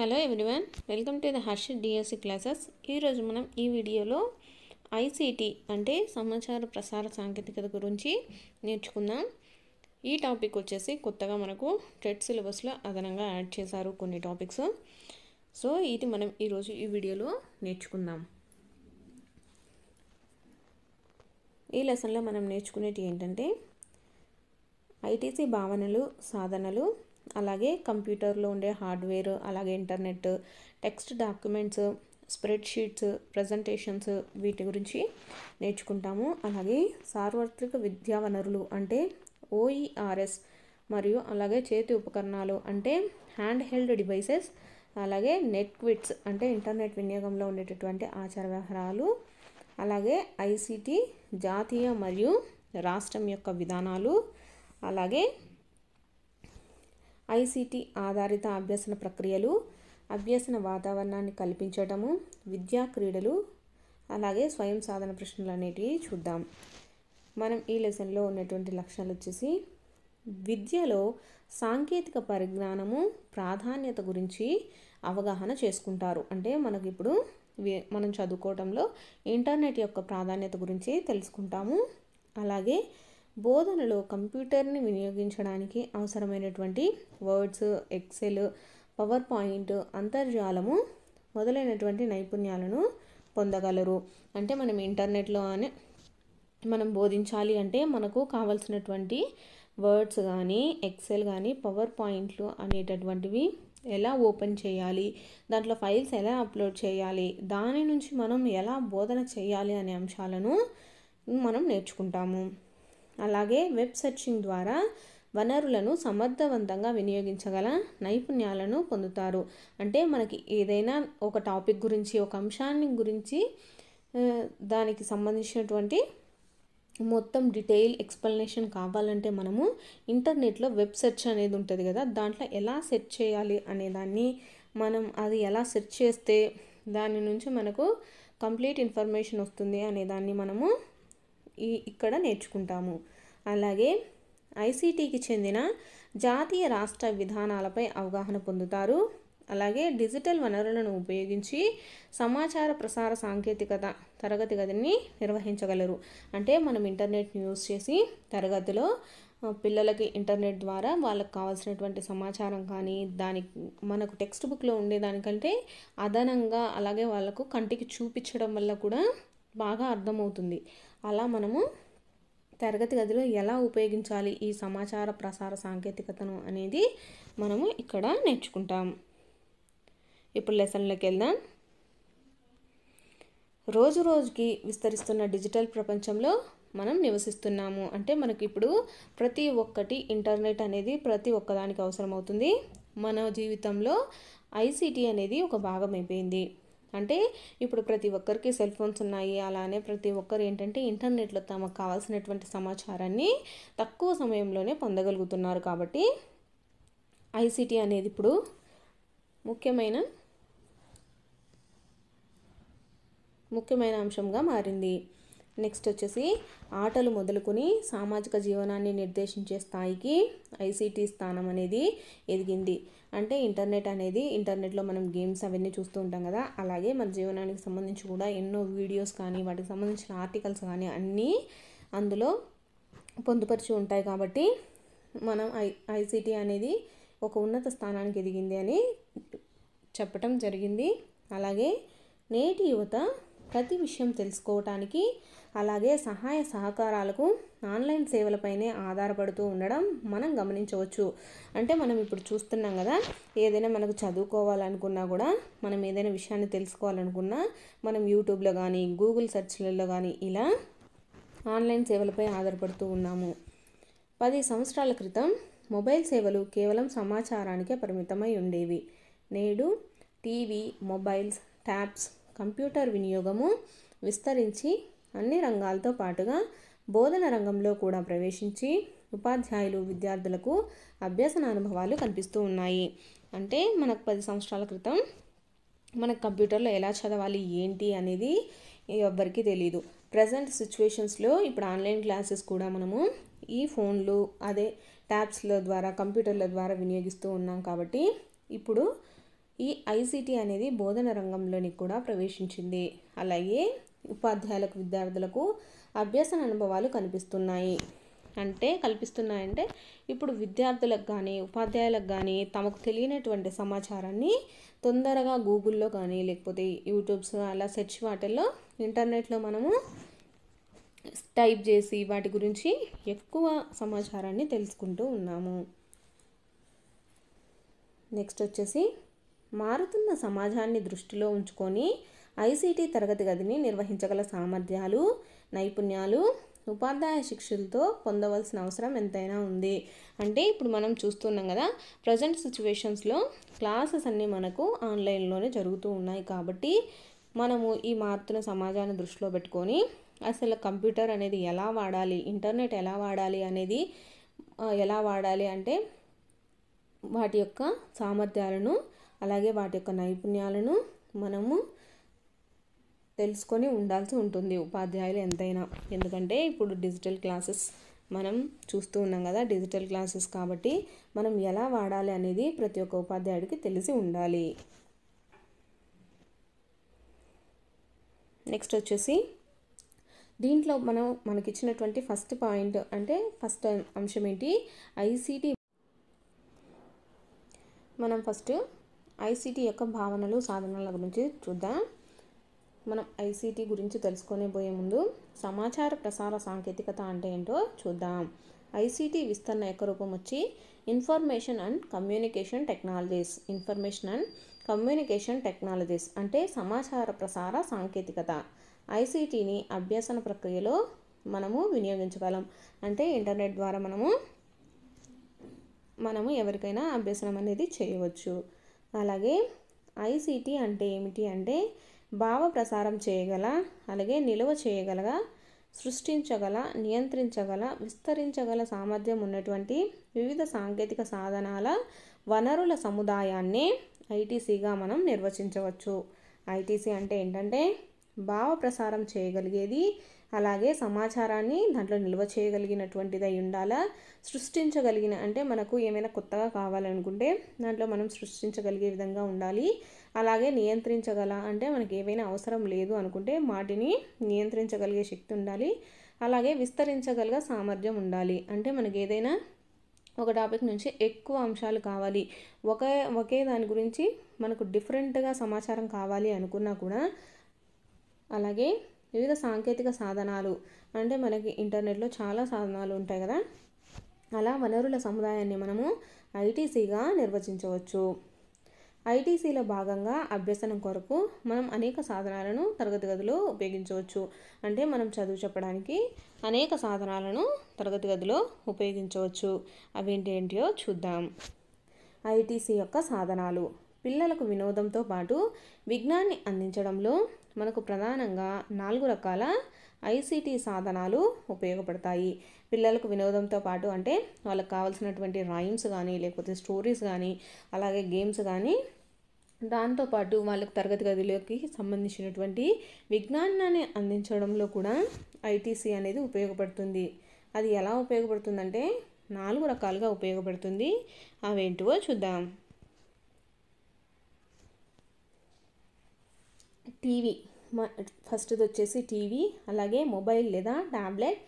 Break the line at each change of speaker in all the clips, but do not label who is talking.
Hello everyone, welcome to the Harshit DSC classes. ఈరోజు మనం ఈ వీడియోలో ఐసీటీ అంటే సమాచార ప్రసార సాంకేతికత గురించి నేర్చుకుందాం. ఈ టాపిక్ వచ్చేసి కొత్తగా మనకు టెట్ సిలబస్లో అదనంగా యాడ్ చేశారు కొన్ని టాపిక్స్. సో ఇది మనం ఈరోజు ఈ వీడియోలో నేర్చుకుందాం. ఈ లెసన్లో మనం నేర్చుకునేటి ఏంటంటే ఐటీసీ భావనలు, సాధనలు, అలాగే కంప్యూటర్లో ఉండే హార్డ్వేర్, అలాగే internet, text documents, spreadsheets, presentations వీటి గురించి నేర్చుకుంటాము. అలాగే సార్వత్రిక విద్యా వనరులు అంటే ఓఈఆర్ఎస్ మరియు అలాగే చేతి ఉపకరణాలు అంటే హ్యాండ్ హెల్డ్ డివైసెస్, అలాగే నెట్ క్విట్స్ అంటే ఇంటర్నెట్ వినియోగంలో ఉండేటటువంటి ఆచార వ్యవహారాలు, అలాగే ఐసీటీ జాతీయ మరియు రాష్ట్రం యొక్క విధానాలు, అలాగే ఐసీటీ ఆధారిత అభ్యసన ప్రక్రియలు, అభ్యసన వాతావరణాన్ని కల్పించడము, విద్యా క్రీడలు, అలాగే స్వయం సాధన ప్రశ్నలు అనేటివి చూద్దాం. మనం ఈ లెసన్లో ఉన్నటువంటి లక్ష్యాలు వచ్చేసి విద్యలో సాంకేతిక పరిజ్ఞానము ప్రాధాన్యత గురించి అవగాహన చేసుకుంటారు. అంటే మనకి ఇప్పుడు మనం చదువుకోవడంలో ఇంటర్నెట్ యొక్క ప్రాధాన్యత గురించి తెలుసుకుంటాము. అలాగే బోధనలో కంప్యూటర్ని వినియోగించడానికి అవసరమైనటువంటి వర్డ్స్, ఎక్సెల్, పవర్ పాయింట్, అంతర్జాలము మొదలైనటువంటి నైపుణ్యాలను పొందగలరు. అంటే మనం ఇంటర్నెట్లో మనం బోధించాలి అంటే మనకు కావాల్సినటువంటి వర్డ్స్ కానీ, ఎక్సెల్ కానీ, పవర్ పాయింట్లు అనేటటువంటివి ఎలా ఓపెన్ చేయాలి, దాంట్లో ఫైల్స్ ఎలా అప్లోడ్ చేయాలి, దాని నుంచి మనం ఎలా బోధన చేయాలి అనే అంశాలను మనం నేర్చుకుంటాము. అలాగే వెబ్ సెర్చింగ్ ద్వారా వనరులను సమర్థవంతంగా వినియోగించగల నైపుణ్యాలను పొందుతారు. అంటే మనకి ఏదైనా ఒక టాపిక్ గురించి, ఒక అంశాన్ని గురించి దానికి సంబంధించినటువంటి మొత్తం డీటెయిల్ ఎక్స్ప్లెనేషన్ కావాలంటే మనము ఇంటర్నెట్లో వెబ్ సెర్చ్ అనేది ఉంటుంది కదా, దాంట్లో ఎలా సెర్చ్ చేయాలి అనేదాన్ని మనం అది ఎలా సెర్చ్ చేస్తే దాని నుంచి మనకు కంప్లీట్ ఇన్ఫర్మేషన్ వస్తుంది అనేదాన్ని మనము ఇక్కడ నేర్చుకుంటాము. అలాగే ఐసీటీకి చెందిన జాతీయ రాష్ట్ర విధానాలపై అవగాహన పొందుతారు. అలాగే డిజిటల్ వనరులను ఉపయోగించి సమాచార ప్రసార సాంకేతికత తరగతి గదిని నిర్వహించగలరు. అంటే మనం ఇంటర్నెట్ని యూజ్ చేసి తరగతిలో పిల్లలకి ఇంటర్నెట్ ద్వారా వాళ్ళకి కావాల్సినటువంటి సమాచారం కానీ దానికి మనకు టెక్స్ట్ బుక్లో ఉండేదానికంటే అదనంగా అలాగే వాళ్ళకు కంటికి చూపించడం వల్ల కూడా బాగా అర్థమవుతుంది. అలా మనము తరగతి గదిలో ఎలా ఉపయోగించాలి ఈ సమాచార ప్రసార సాంకేతికతను అనేది మనము ఇక్కడ నేర్చుకుంటాం. ఇప్పుడు లెసన్లోకి వెళ్దాం. రోజు రోజుకి విస్తరిస్తున్న డిజిటల్ ప్రపంచంలో మనం నివసిస్తున్నాము. అంటే మనకి ఇప్పుడు ప్రతి ఒక్కటి ఇంటర్నెట్ అనేది ప్రతి ఒక్కదానికి అవసరం అవుతుంది. మన జీవితంలో ఐసీటీ అనేది ఒక భాగం అయిపోయింది. అంటే ఇప్పుడు ప్రతి ఒక్కరికి సెల్ ఫోన్స్ ఉన్నాయి. అలానే ప్రతి ఒక్కరు ఏంటంటే ఇంటర్నెట్లో తమకు కావాల్సినటువంటి సమాచారాన్ని తక్కువ సమయంలోనే పొందగలుగుతున్నారు. కాబట్టి ఐసీటీ అనేది ఇప్పుడు ముఖ్యమైన అంశంగా మారింది. నెక్స్ట్ వచ్చేసి ఆటలు మొదలుకొని సామాజిక జీవనాన్ని నిర్దేశించే స్థాయికి ఐసీటీ స్థానం అనేది ఎదిగింది. అంటే ఇంటర్నెట్లో మనం గేమ్స్ అవన్నీ చూస్తూ ఉంటాం కదా, అలాగే మన జీవనానికి సంబంధించి కూడా ఎన్నో వీడియోస్ కానీ వాటికి సంబంధించిన ఆర్టికల్స్ కానీ అన్నీ అందులో పొందుపరిచి ఉంటాయి. కాబట్టి మనం ఐసీటీ అనేది ఒక ఉన్నత స్థానానికి ఎదిగింది అని చెప్పటం జరిగింది. అలాగే నేటి యువత ప్రతి విషయం తెలుసుకోవటానికి అలాగే సహాయ సహకారాలకు ఆన్లైన్ సేవలపైనే ఆధారపడుతూ ఉండడం మనం గమనించవచ్చు. అంటే మనం ఇప్పుడు చూస్తున్నాం కదా, ఏదైనా మనకు చదువుకోవాలనుకున్నా కూడా మనం ఏదైనా విషయాన్ని తెలుసుకోవాలనుకున్నా మనం యూట్యూబ్లో కానీ గూగుల్ సెర్చ్లలో కానీ ఇలా ఆన్లైన్ సేవలపై ఆధారపడుతూ ఉన్నాము. 10 సంవత్సరాల క్రితం మొబైల్ సేవలు కేవలం సమాచారానికే పరిమితమై ఉండేవి. నేడు టీవీ, మొబైల్స్, ట్యాబ్స్, కంప్యూటర్ వినియోగము విస్తరించి అన్ని రంగాలతో పాటుగా బోధన రంగంలో కూడా ప్రవేశించి ఉపాధ్యాయులు, విద్యార్థులకు అభ్యసన అనుభవాలు కనిపిస్తూ ఉన్నాయి. అంటే మనకు 10 సంవత్సరాల క్రితం మనకు కంప్యూటర్లో ఎలా చదవాలి ఏంటి అనేది ఎవ్వరికీ తెలియదు. ప్రజెంట్ సిచ్యువేషన్స్లో ఇప్పుడు ఆన్లైన్ క్లాసెస్ కూడా మనము ఈ ఫోన్లు ట్యాబ్స్ల ద్వారా కంప్యూటర్ల ద్వారా వినియోగిస్తూ ఉన్నాం. కాబట్టి ఇప్పుడు ఈ ఐసీటీ అనేది బోధన రంగంలోని కూడా ప్రవేశించింది. అలాగే ఉపాధ్యాయులకు, విద్యార్థులకు అభ్యసన అనుభవాలు కల్పిస్తున్నాయంటే ఇప్పుడు విద్యార్థులకు కానీ ఉపాధ్యాయులకు కానీ తమకు తెలియనటువంటి సమాచారాన్ని తొందరగా గూగుల్లో కానీ లేకపోతే యూట్యూబ్స్ అలా సెర్చ్ వాటిల్లో ఇంటర్నెట్లో మనము టైప్ చేసి వాటి గురించి ఎక్కువ సమాచారాన్ని తెలుసుకుంటూ ఉన్నాము. నెక్స్ట్ వచ్చేసి మారుతున్న సమాజాన్ని దృష్టిలో ఉంచుకొని ఐసీటీ తరగతి గదిని నిర్వహించగల సామర్థ్యాలు, నైపుణ్యాలు ఉపాధ్యాయ శిక్షులతో పొందవలసిన అవసరం ఎంతైనా ఉంది. అంటే ఇప్పుడు మనం చూస్తున్నాం కదా, ప్రజెంట్ సిచ్యువేషన్స్లో క్లాసెస్ అన్నీ మనకు ఆన్లైన్లోనే జరుగుతూ ఉన్నాయి. కాబట్టి మనము ఈ మారుతున్న సమాజాన్ని దృష్టిలో పెట్టుకొని అసలు కంప్యూటర్ అనేది ఎలా వాడాలి, ఇంటర్నెట్ ఎలా వాడాలి అనేది అంటే వాటి యొక్క సామర్థ్యాలను అలాగే వాటి యొక్క నైపుణ్యాలను మనము తెలుసుకొని ఉండాల్సి ఉంటుంది ఉపాధ్యాయులు ఎంతైనా. ఎందుకంటే ఇప్పుడు డిజిటల్ క్లాసెస్ మనం చూస్తూ ఉన్నాం కదా, డిజిటల్ క్లాసెస్ కాబట్టి మనం ఎలా వాడాలి అనేది ప్రతి ఒక్క ఉపాధ్యాయుడికి తెలిసి ఉండాలి. నెక్స్ట్ వచ్చేసి దీంట్లో మనకిచ్చినటువంటి ఫస్ట్ పాయింట్ అంటే ఫస్ట్ అంశం ఏంటి, ఐసీటీ. మనం ఫస్ట్ ఐసీటీ యొక్క భావనలు, సాధనాల గురించి చూద్దాం. మనం ఐసీటీ గురించి తెలుసుకునే పోయే ముందు సమాచార ప్రసార సాంకేతికత అంటే ఏంటో చూద్దాం. ఐసీటీ విస్తరణ యొక్క రూపం వచ్చి ఇన్ఫర్మేషన్ అండ్ కమ్యూనికేషన్ టెక్నాలజీస్ అంటే సమాచార ప్రసార సాంకేతికత. ఐసీటీని అభ్యసన ప్రక్రియలో మనము వినియోగించగలం. అంటే ఇంటర్నెట్ ద్వారా మనము ఎవరికైనా అభ్యసనం అనేది చేయవచ్చు. అలాగే ఐసీటీ అంటే ఏమిటి అంటే భావ ప్రసారం చేయగల, అలాగే నిల్వ చేయగల, సృష్టించగల, నియంత్రించగల, విస్తరించగల సామర్థ్యం ఉన్నటువంటి వివిధ సాంకేతిక సాధనాల వనరుల సముదాయాన్ని ఐటీసీగా మనం నిర్వచించవచ్చు. ఐటీసీ అంటే ఏంటంటే భావ ప్రసారం చేయగలిగేది, అలాగే సమాచారాన్ని దాంట్లో నిల్వ చేయగలిగినటువంటిది అయి ఉండాలా, సృష్టించగలిగిన అంటే మనకు ఏమైనా కొత్తగా కావాలనుకుంటే దాంట్లో మనం సృష్టించగలిగే విధంగా ఉండాలి. అలాగే నియంత్రించగల అంటే మనకి ఏవైనా అవసరం లేదు అనుకుంటే వాటిని నియంత్రించగలిగే శక్తి ఉండాలి. అలాగే విస్తరించగలిగే సామర్థ్యం ఉండాలి. అంటే మనకి ఏదైనా ఒక టాపిక్ నుంచి ఎక్కువ అంశాలు కావాలి, ఒకే దాని గురించి మనకు డిఫరెంట్గా సమాచారం కావాలి అనుకున్నా కూడా, అలాగే వివిధ సాంకేతిక సాధనాలు అంటే మనకి ఇంటర్నెట్లో చాలా సాధనాలు ఉంటాయి కదా, అలా వనరుల సముదాయాన్ని మనము ఐటీసీగా నిర్వచించవచ్చు. ఐటీసీలో భాగంగా అభ్యసనం కొరకు మనం అనేక సాధనాలను తరగతి గదిలో ఉపయోగించవచ్చు. అంటే మనం చదువు చెప్పడానికి అనేక సాధనాలను తరగతి గదిలో ఉపయోగించవచ్చు. అవేంటో చూద్దాం. ఐటీసీ యొక్క సాధనాలు పిల్లలకు వినోదంతో పాటు విజ్ఞానాన్ని అందించడంలో మనకు ప్రధానంగా 4 రకాల ఐసీటీ సాధనాలు ఉపయోగపడతాయి. పిల్లలకు వినోదంతో పాటు అంటే వాళ్ళకి కావాల్సినటువంటి రైమ్స్ కానీ లేకపోతే స్టోరీస్ కానీ అలాగే గేమ్స్ కానీ, దాంతోపాటు వాళ్ళకు తరగతి గదిలోకి సంబంధించినటువంటి విజ్ఞానాన్ని అందించడంలో కూడా ఐటీసీ అనేది ఉపయోగపడుతుంది. అది ఎలా ఉపయోగపడుతుందంటే 4 రకాలుగా ఉపయోగపడుతుంది. అవేంటివో చూద్దాం. టీవీ, ఫస్ట్ది వచ్చేసి టీవీ, అలాగే మొబైల్ లేదా ట్యాబ్లెట్,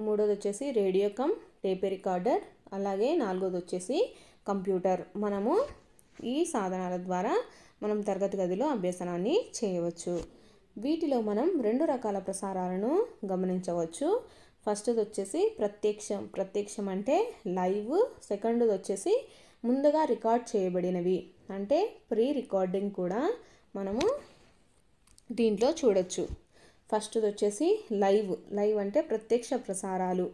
మూడోది వచ్చేసి రేడియో కమ్ టేప్ రికార్డర్, అలాగే నాలుగోది వచ్చేసి కంప్యూటర్. మనము ఈ సాధనాల ద్వారా మనం తరగతి గదిలో అభ్యసనాన్ని చేయవచ్చు. వీటిలో మనం 2 రకాల ప్రసారాలను గమనించవచ్చు. ఫస్ట్ది వచ్చేసి ప్రత్యక్షం అంటే లైవ్, సెకండ్ది వచ్చేసి ముందుగా రికార్డ్ చేయబడినవి అంటే ప్రీ రికార్డింగ్ కూడా మనము దీంట్లో చూడొచ్చు. ఫస్ట్ది వచ్చేసి లైవ్ అంటే ప్రత్యక్ష ప్రసారాలు.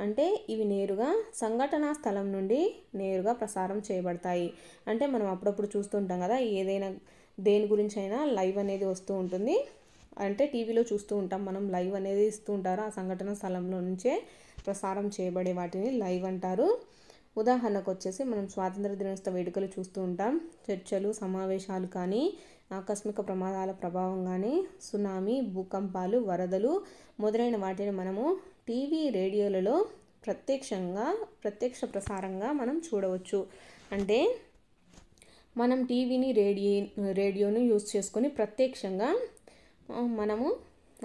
అంటే ఇవి నేరుగా సంఘటనా స్థలం నుండి నేరుగా ప్రసారం చేయబడతాయి. అంటే మనం అప్పుడప్పుడు చూస్తుంటాం కదా, ఏదైనా దేని గురించి అయినా లైవ్ అనేది వస్తూ ఉంటుంది. అంటే టీవీలో చూస్తూ ఉంటాం మనం, లైవ్ అనేది ఇస్తూ ఉంటారు. ఆ సంఘటన స్థలంలో నుంచే ప్రసారం చేయబడే వాటిని లైవ్ అంటారు. ఉదాహరణకు వచ్చేసి మనం స్వాతంత్ర దినోత్సవ వేడుకలు చూస్తూ ఉంటాం. చర్చలు, సమావేశాలు కానీ, ఆకస్మిక ప్రమాదాల ప్రభావం కానీ, సునామీ, భూకంపాలు, వరదలు మొదలైన వాటిని మనము టీవీ, రేడియోలలో ప్రత్యక్ష ప్రసారంగా మనం చూడవచ్చు. అంటే మనం టీవీని రేడియోను యూజ్ చేసుకొని ప్రత్యక్షంగా మనము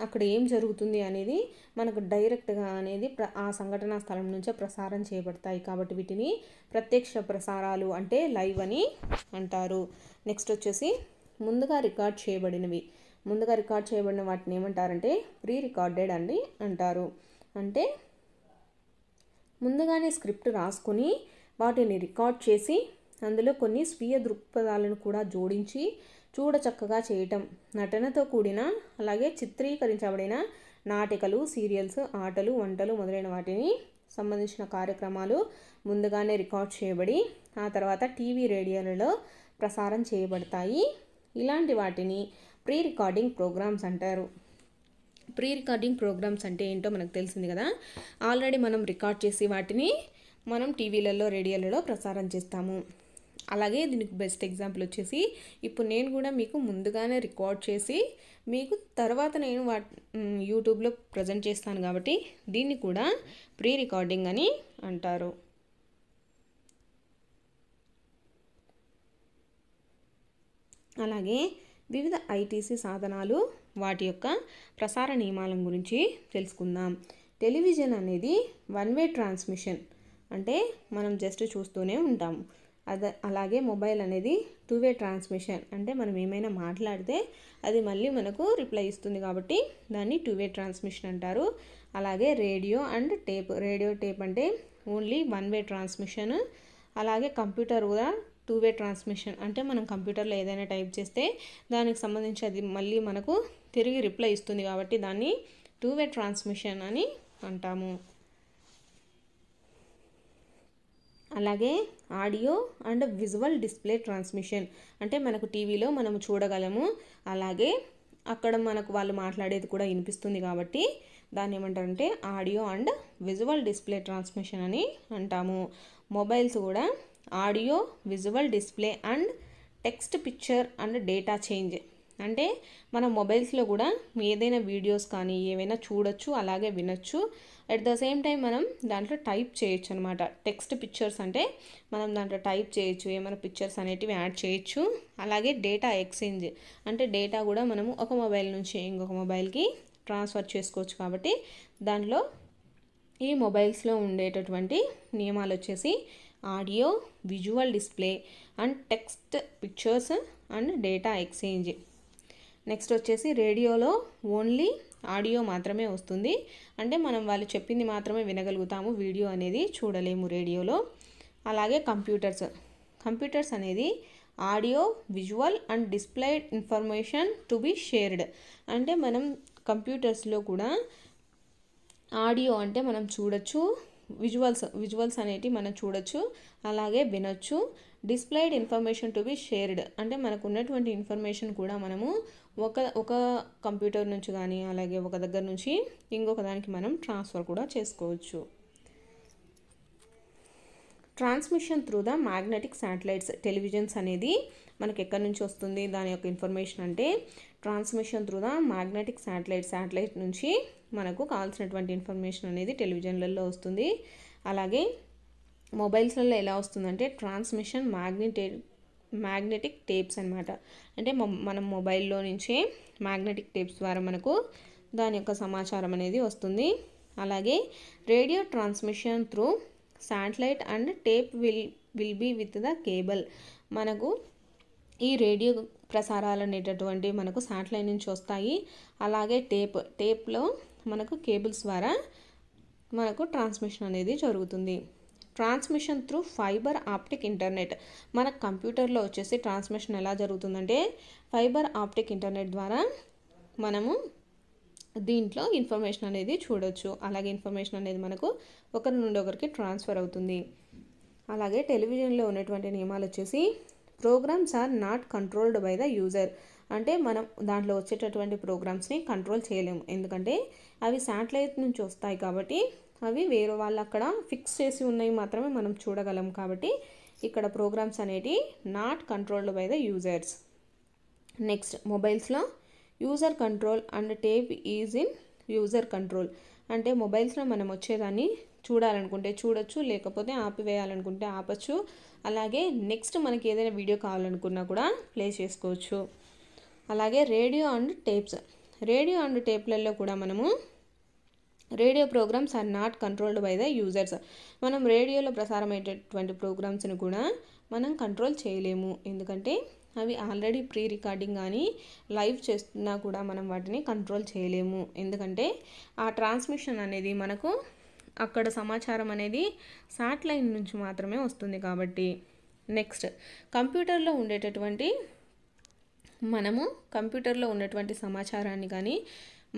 అక్కడ ఏం జరుగుతుంది అనేది మనకు డైరెక్ట్గా అనేది ఆ సంఘటనా స్థలం నుంచే ప్రసారం చేయబడతాయి. కాబట్టి వీటిని ప్రత్యక్ష ప్రసారాలు అంటే లైవ్ అని అంటారు. నెక్స్ట్ వచ్చేసి ముందుగా రికార్డ్ చేయబడిన వాటిని ఏమంటారంటే ప్రీ రికార్డెడ్ అని అంటారు. అంటే ముందుగానే స్క్రిప్ట్ రాసుకొని వాటిని రికార్డ్ చేసి అందులో కొన్ని స్వీయ దృక్పథాలను కూడా జోడించి చూడచక్కగా చేయటం, నటనతో కూడిన అలాగే చిత్రీకరించబడిన నాటికలు, సీరియల్స్, ఆటలు, వంటలు మొదలైన వాటిని సంబంధించిన కార్యక్రమాలు ముందుగానే రికార్డ్ చేయబడి ఆ తర్వాత టీవీ రేడియోలలో ప్రసారం చేయబడతాయి. ఇలాంటి వాటిని ప్రీ రికార్డింగ్ ప్రోగ్రామ్స్ అంటారు. ప్రీ రికార్డింగ్ ప్రోగ్రామ్స్ అంటే ఏంటో మనకు తెలిసింది కదా. ఆల్రెడీ మనం రికార్డ్ చేసి వాటిని మనం టీవీలలో రేడియోలలో ప్రసారం చేస్తాము. అలాగే దీనికి బెస్ట్ ఎగ్జాంపుల్ వచ్చేసి ఇప్పుడు నేను కూడా మీకు ముందుగానే రికార్డ్ చేసి మీకు తర్వాత నేను యూట్యూబ్లో ప్రజెంట్ చేస్తాను కాబట్టి దీన్ని కూడా ప్రీ రికార్డింగ్ అని అంటారు. అలాగే వివిధ ఐటీసీ సాధనాలు వాటి యొక్క ప్రసార నియమాల గురించి తెలుసుకుందాం. టెలివిజన్ అనేది వన్ వే ట్రాన్స్మిషన్ అంటే మనం జస్ట్ చూస్తూనే ఉంటాము. అలాగే మొబైల్ అనేది టూ వే ట్రాన్స్మిషన్ అంటే మనం ఏమైనా మాట్లాడితే అది మళ్ళీ మనకు రిప్లై ఇస్తుంది కాబట్టి దాన్ని టూ వే ట్రాన్స్మిషన్ అంటారు. అలాగే రేడియో టేప్ అంటే ఓన్లీ వన్ వే ట్రాన్స్మిషన్. అలాగే కంప్యూటర్ కూడా టూ వే ట్రాన్స్మిషన్ అంటే మనం కంప్యూటర్లో ఏదైనా టైప్ చేస్తే దానికి సంబంధించి అది మళ్ళీ మనకు తిరిగి రిప్లై ఇస్తుంది కాబట్టి దాన్ని టూ వే ట్రాన్స్మిషన్ అని అంటాము. అలాగే audio and visual display transmission అంటే మనకు టీవీలో మనము చూడగలము, అలాగే అక్కడ మనకు వాళ్ళు మాట్లాడేది కూడా వినిపిస్తుంది కాబట్టి దాన్ని ఏమంటారంటే audio and visual display transmission అని అంటాము. మొబైల్స్ కూడా audio visual display and text picture and data change అంటే మన మొబైల్స్లో కూడా ఏదైనా వీడియోస్ కానీ ఏవైనా చూడొచ్చు, అలాగే వినొచ్చు. అట్ ద సేమ్ టైం మనం దాంట్లో టైప్ చేయొచ్చు అనమాట. టెక్స్ట్ పిక్చర్స్ అంటే మనం దాంట్లో టైప్ చేయొచ్చు, ఏమైనా పిక్చర్స్ అనేటివి యాడ్ చేయొచ్చు. అలాగే డేటా ఎక్స్చేంజ్ అంటే డేటా కూడా మనము ఒక మొబైల్ నుంచి ఇంకొక మొబైల్కి ట్రాన్స్ఫర్ చేసుకోవచ్చు. కాబట్టి దాంట్లో ఈ మొబైల్స్లో ఉండేటటువంటి నియమాలు వచ్చేసి audio visual display and text pictures and data exchange. Next వచ్చేసి రేడియోలో ఓన్లీ ఆడియో మాత్రమే వస్తుంది అంటే మనం వాళ్ళు చెప్పింది మాత్రమే వినగలుగుతాము, వీడియో అనేది చూడలేము రేడియోలో. అలాగే కంప్యూటర్స్ అనేది audio visual and displayed information to be shared అంటే మనం కంప్యూటర్స్లో కూడా ఆడియో అంటే మనం చూడొచ్చు, విజువల్స్ అనేటివి మనం చూడొచ్చు, అలాగే వినొచ్చు. Displayed information to be shared అంటే మనకు ఉన్నటువంటి ఇన్ఫర్మేషన్ కూడా మనము ఒక కంప్యూటర్ నుంచి కానీ అలాగే ఒక దగ్గర నుంచి ఇంకొక దానికి మనం ట్రాన్స్ఫర్ కూడా చేసుకోవచ్చు. Transmission through the magnetic satellites televisions అనేది మనకి ఎక్కడి నుంచి వస్తుంది దాని యొక్క ఇన్ఫర్మేషన్ అంటే transmission through the magnetic satellite నుంచి మనకు కావాల్సినటువంటి ఇన్ఫర్మేషన్ అనేది టెలివిజన్లలో వస్తుంది. అలాగే మొబైల్స్లలో ఎలా వస్తుందంటే ట్రాన్స్మిషన్ మ్యాగ్నెటిక్ టేప్స్ అనమాట. అంటే మనం మొబైల్లో నుంచే మ్యాగ్నెటిక్ టేప్స్ ద్వారా మనకు దాని యొక్క సమాచారం అనేది వస్తుంది. అలాగే radio transmission through satellite and tape will be with the cable మనకు ఈ రేడియో ప్రసారాలు అనేటటువంటి మనకు శాటిలైట్ నుంచి వస్తాయి. అలాగే టేప్లో మనకు కేబుల్స్ ద్వారా మనకు ట్రాన్స్మిషన్ అనేది జరుగుతుంది. Transmission through fibre optic internet మన కంప్యూటర్లో వచ్చేసి ట్రాన్స్మిషన్ ఎలా జరుగుతుందంటే ఫైబర్ ఆప్టిక్ ఇంటర్నెట్ ద్వారా మనము దీంట్లో ఇన్ఫర్మేషన్ అనేది చూడొచ్చు. అలాగే ఇన్ఫర్మేషన్ అనేది మనకు ఒకరి నుండి ఒకరికి ట్రాన్స్ఫర్ అవుతుంది. అలాగే టెలివిజన్లో ఉన్నటువంటి నియమాలు వచ్చేసి programs are not controlled by the user అంటే మనం దాంట్లో వచ్చేటటువంటి ప్రోగ్రామ్స్ని కంట్రోల్ చేయలేము, ఎందుకంటే అవి శాటిలైట్ నుంచి వస్తాయి కాబట్టి అవి వేరే వాళ్ళు అక్కడ ఫిక్స్ చేసి ఉన్నవి మాత్రమే మనం చూడగలం. కాబట్టి ఇక్కడ ప్రోగ్రామ్స్ అనేటివి not controlled by the users. Next మొబైల్స్లో user control and tape is in user control అంటే మొబైల్స్లో మనం వచ్చేదాన్ని చూడాలనుకుంటే చూడొచ్చు, లేకపోతే ఆపివేయాలనుకుంటే ఆపచ్చు. అలాగే నెక్స్ట్ మనకి ఏదైనా వీడియో కావాలనుకున్నా కూడా ప్లే చేసుకోవచ్చు. అలాగే radio and tapes. Radio and టేప్లలో కూడా మనము radio programs are not controlled by the users. మనం రేడియోలో ప్రసారమయ్యేటటువంటి ప్రోగ్రామ్స్ని కూడా మనం కంట్రోల్ చేయలేము. ఎందుకంటే అవి ఆల్రెడీ ప్రీ రికార్డింగ్ కానీ లైవ్ చేస్తున్నా కూడా మనం వాటిని కంట్రోల్ చేయలేము. ఎందుకంటే ఆ ట్రాన్స్మిషన్ అనేది మనకు అక్కడ సమాచారం అనేది శాటిలైట్ నుంచి మాత్రమే వస్తుంది కాబట్టి. నెక్స్ట్ కంప్యూటర్లో ఉన్నటువంటి సమాచారాన్ని కానీ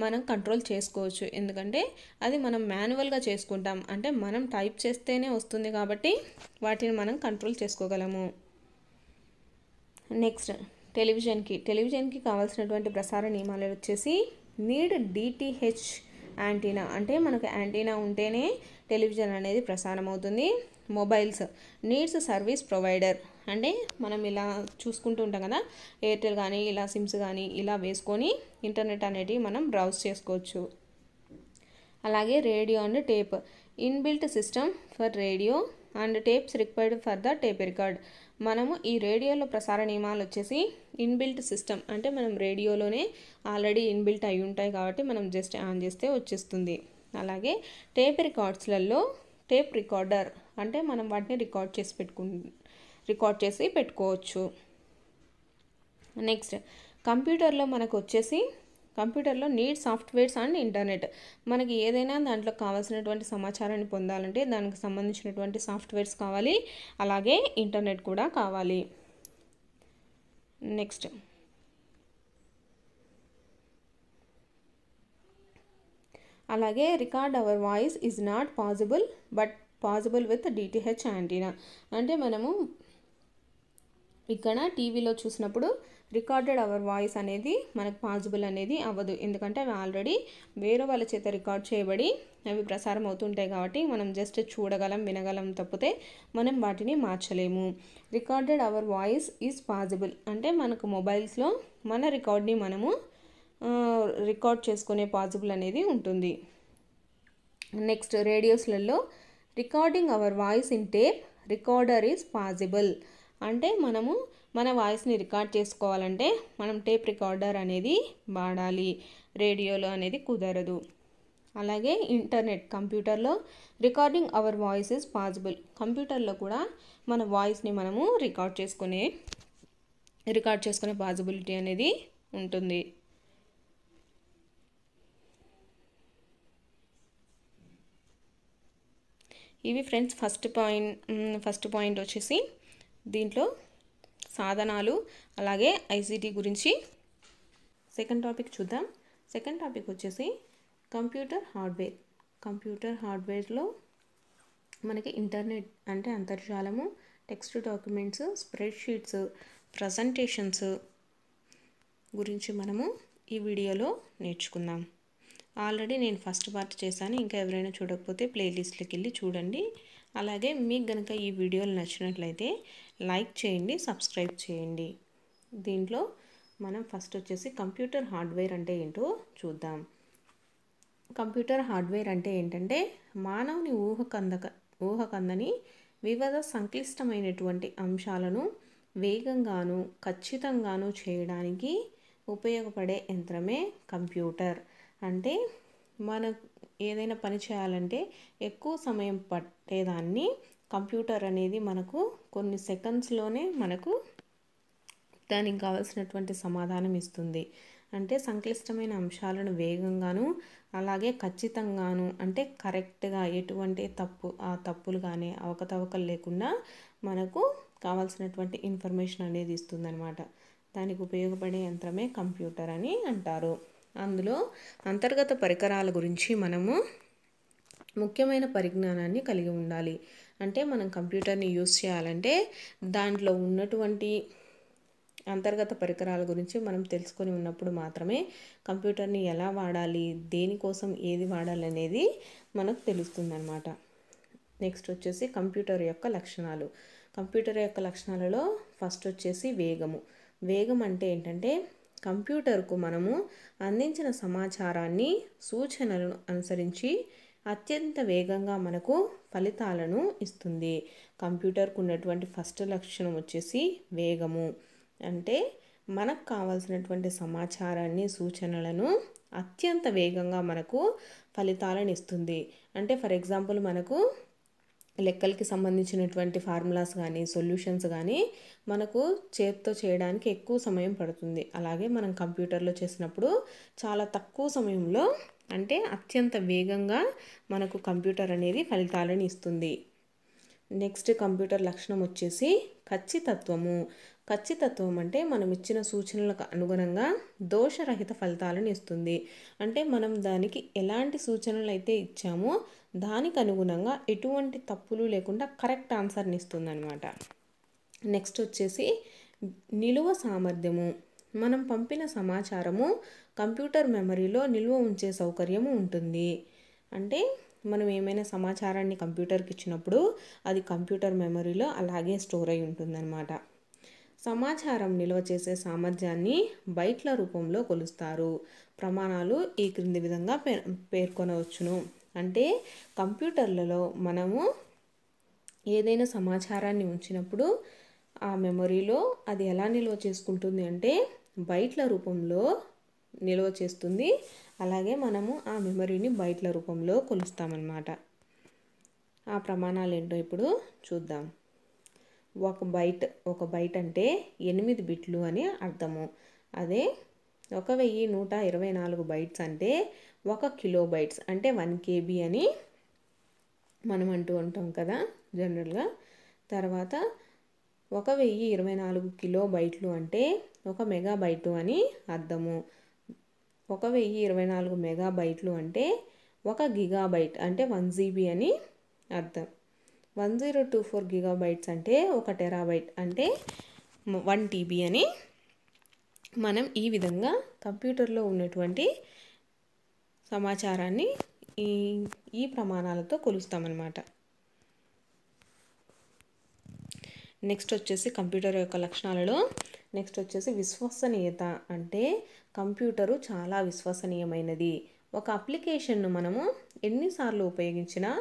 మనం కంట్రోల్ చేసుకోవచ్చు. ఎందుకంటే అది మనం మాన్యువల్గా చేసుకుంటాం, అంటే మనం టైప్ చేస్తేనే వస్తుంది కాబట్టి వాటిని మనం కంట్రోల్ చేసుకోగలము. నెక్స్ట్ టెలివిజన్కి కావాల్సినటువంటి ప్రసార నియమాలు వచ్చేసి నీడ్ డిటిహెచ్ యాంటీనా, అంటే మనకు యాంటీనా ఉంటేనే టెలివిజన్ అనేది ప్రసారం అవుతుంది. మొబైల్స్ నీడ్స్ సర్వీస్ ప్రొవైడర్, అంటే మనం ఇలా చూసుకుంటూ ఉంటాం కదా, ఎయిర్టెల్ కానీ ఇలా సిమ్స్ కానీ ఇలా వేసుకొని ఇంటర్నెట్ అనేది మనం బ్రౌజ్ చేసుకోవచ్చు. అలాగే radio and tape inbuilt system for radio and tapes required for the tape record. మనము ఈ రేడియోలో ప్రసార నియమాలు వచ్చేసి ఇన్బిల్ట్ సిస్టమ్, అంటే మనం రేడియోలోనే ఆల్రెడీ ఇన్బిల్ట్ అయి ఉంటాయి కాబట్టి మనం జస్ట్ ఆన్ చేస్తే వచ్చేస్తుంది. అలాగే టేప్ రికార్డ్స్లలో టేప్ రికార్డర్, అంటే మనం వాటిని రికార్డ్ చేసి పెట్టుకోవచ్చు. నెక్స్ట్ కంప్యూటర్లో మనకు వచ్చేసి కంప్యూటర్లో నీడ్ సాఫ్ట్వేర్స్ అండ్ ఇంటర్నెట్. మనకి ఏదైనా దాంట్లో కావాల్సినటువంటి సమాచారాన్ని పొందాలంటే దానికి సంబంధించినటువంటి సాఫ్ట్వేర్స్ కావాలి, అలాగే ఇంటర్నెట్ కూడా కావాలి. నెక్స్ట్ అలాగే record hour voice is not possible but possible with DTH antenna. అంటే మనము ఇక్కడ టీవీలో చూసినప్పుడు రికార్డెడ్ అవర్ వాయిస్ అనేది మనకు పాసిబుల్ అనేది అవ్వదు. ఎందుకంటే అవి ఆల్రెడీ వేరే వాళ్ళ చేత రికార్డ్ చేయబడి అవి ప్రసారం అవుతుంటాయి కాబట్టి మనం జస్ట్ చూడగలం, వినగలం తప్పితే మనం వాటిని మార్చలేము. Recorded our voice is possible, అంటే మనకు మొబైల్స్లో మన రికార్డ్ని మనము రికార్డ్ చేసుకునే పాసిబుల్ అనేది ఉంటుంది. నెక్స్ట్ రేడియోస్లలో recording our voice in tape recorder is possible, అంటే మనము మన వాయిస్ని రికార్డ్ చేసుకోవాలంటే మనం టేప్ రికార్డర్ అనేది వాడాలి, రేడియోలో అనేది కుదరదు. అలాగే ఇంటర్నెట్ కంప్యూటర్లో recording our voice is possible, కంప్యూటర్లో కూడా మన వాయిస్ని మనము రికార్డ్ చేసుకునే పాసిబిలిటీ అనేది ఉంటుంది. ఇవి ఫ్రెండ్స్ ఫస్ట్ పాయింట్ వచ్చేసి దీంట్లో సాధనాలు అలాగే ఐసిటీ గురించి. సెకండ్ టాపిక్ చూద్దాం. సెకండ్ టాపిక్ వచ్చేసి కంప్యూటర్ హార్డ్వేర్లో మనకి ఇంటర్నెట్ అంటే అంతర్జాలము, టెక్స్ట్ డాక్యుమెంట్స్, స్ప్రెడ్షీట్స్, ప్రజెంటేషన్స్ గురించి మనము ఈ వీడియోలో నేర్చుకుందాం. ఆల్రెడీ నేను ఫస్ట్ పార్ట్ చేశాను, ఇంకా ఎవరైనా చూడకపోతే ప్లేలిస్ట్లోకి వెళ్ళి చూడండి. అలాగే మీకు కనుక ఈ వీడియోలు నచ్చినట్లయితే లైక్ చేయండి, సబ్స్క్రైబ్ చేయండి. దీంట్లో మనం ఫస్ట్ వచ్చేసి కంప్యూటర్ హార్డ్వేర్ అంటే ఏంటో చూద్దాం. కంప్యూటర్ హార్డ్వేర్ అంటే ఏంటంటే మానవుని ఊహకందని వివిధ సంక్లిష్టమైనటువంటి అంశాలను వేగంగాను ఖచ్చితంగాను చేయడానికి ఉపయోగపడే యంత్రమే కంప్యూటర్. అంటే మనం ఏదైనా పని చేయాలంటే ఎక్కువ సమయం పట్టేదాన్ని కంప్యూటర్ అనేది మనకు కొన్ని సెకండ్స్లోనే మనకు దానికి కావాల్సినటువంటి సమాధానం ఇస్తుంది. అంటే సంక్లిష్టమైన అంశాలను వేగంగాను అలాగే ఖచ్చితంగాను, అంటే కరెక్ట్గా ఎటువంటి తప్పులు కానీ అవకతవకలు లేకుండా మనకు కావాల్సినటువంటి ఇన్ఫర్మేషన్ అనేది ఇస్తుందన్నమాట. దానికి ఉపయోగపడే యంత్రమే కంప్యూటర్ అని అంటారు. అందులో అంతర్గత పరికరాల గురించి మనము ముఖ్యమైన పరిజ్ఞానాన్ని కలిగి ఉండాలి. అంటే మనం కంప్యూటర్ని యూజ్ చేయాలంటే దాంట్లో ఉన్నటువంటి అంతర్గత పరికరాల గురించి మనం తెలుసుకొని ఉన్నప్పుడు మాత్రమే కంప్యూటర్ని ఎలా వాడాలి, దేనికోసం ఏది వాడాలి అనేది మనకు తెలుస్తుందన్నమాట. నెక్స్ట్ వచ్చేసి కంప్యూటర్ యొక్క లక్షణాలు. కంప్యూటర్ యొక్క లక్షణాలలో ఫస్ట్ వచ్చేసి వేగం అంటే ఏంటంటే కంప్యూటర్కు మనము అందించిన సమాచారాన్ని సూచనలను అనుసరించి అత్యంత వేగంగా మనకు ఫలితాలను ఇస్తుంది. కంప్యూటర్కు ఉన్నటువంటి ఫస్ట్ లక్షణం వచ్చేసి వేగము. అంటే మనకు కావాల్సినటువంటి సమాచారాన్ని, సూచనలను అత్యంత వేగంగా మనకు ఫలితాలను ఇస్తుంది. అంటే ఫర్ ఎగ్జాంపుల్ మనకు లెక్కలకి సంబంధించినటువంటి ఫార్ములాస్ కానీ సొల్యూషన్స్ కానీ మనకు చేత్తో చేయడానికి ఎక్కువ సమయం పడుతుంది. అలాగే మనం కంప్యూటర్లో చేసినప్పుడు చాలా తక్కువ సమయంలో అంటే అత్యంత వేగంగా మనకు కంప్యూటర్ అనేది ఫలితాలను ఇస్తుంది. నెక్స్ట్ కంప్యూటర్ లక్షణం వచ్చేసి ఖచ్చితత్వము. ఖచ్చితత్వం అంటే మనం ఇచ్చిన సూచనలకు అనుగుణంగా దోషరహిత ఫలితాలను ఇస్తుంది. అంటే మనం దానికి ఎలాంటి సూచనలు అయితే ఇచ్చామో దానికి అనుగుణంగా ఎటువంటి తప్పులు లేకుండా కరెక్ట్ ఆన్సర్ని ఇస్తుంది అన్నమాట. నెక్స్ట్ వచ్చేసి నిలువ సామర్థ్యము. మనం పంపిన సమాచారము కంప్యూటర్ మెమరీలో నిల్వ ఉంచే సౌకర్యము ఉంటుంది. అంటే మనం ఏమైనా సమాచారాన్ని కంప్యూటర్కి ఇచ్చినప్పుడు అది కంప్యూటర్ మెమరీలో అలాగే స్టోర్ అయి ఉంటుందన్నమాట. సమాచారం నిల్వ చేసే సామర్థ్యాన్ని బైట్ల రూపంలో కొలుస్తారు. ప్రమాణాలు ఈ క్రింది విధంగా పేర్కొనవచ్చును. అంటే కంప్యూటర్లలో మనము ఏదైనా సమాచారాన్ని ఉంచినప్పుడు ఆ మెమరీలో అది ఎలా నిల్వ చేసుకుంటుంది అంటే బైట్ల రూపంలో నిల్వ చేస్తుంది. అలాగే మనము ఆ మెమరీని బైట్ల రూపంలో కొలుస్తామన్నమాట. ఆ ప్రమాణాలు ఏంటో ఇప్పుడు చూద్దాం. ఒక బైట్ అంటే 8 బిట్లు అని అర్థము. అదే 1124 బైట్స్ అంటే 1 కిలోబైట్స్ అంటే 1 KB అని మనం అంటూ ఉంటాం కదా జనరల్గా. తర్వాత 1024 కిలోబైట్లు అంటే 1 మెగాబైటు అని అర్థము. 1024 మెగాబైట్లు అంటే 1 గిగాబైట్ అంటే 1 GB అని అర్థం. 1024 గిగాబైట్స్ అంటే 1 టెరాబైట్ అంటే 1 TB అని మనం ఈ విధంగా కంప్యూటర్లో ఉన్నటువంటి సమాచారాన్ని ఈ ప్రమాణాలతో కొలుస్తామన్నమాట. నెక్స్ట్ వచ్చేసి కంప్యూటర్ యొక్క లక్షణాలలో నెక్స్ట్ వచ్చేసి విశ్వసనీయత. అంటే కంప్యూటరు చాలా విశ్వసనీయమైనది. ఒక అప్లికేషన్ను మనము ఎన్నిసార్లు ఉపయోగించినా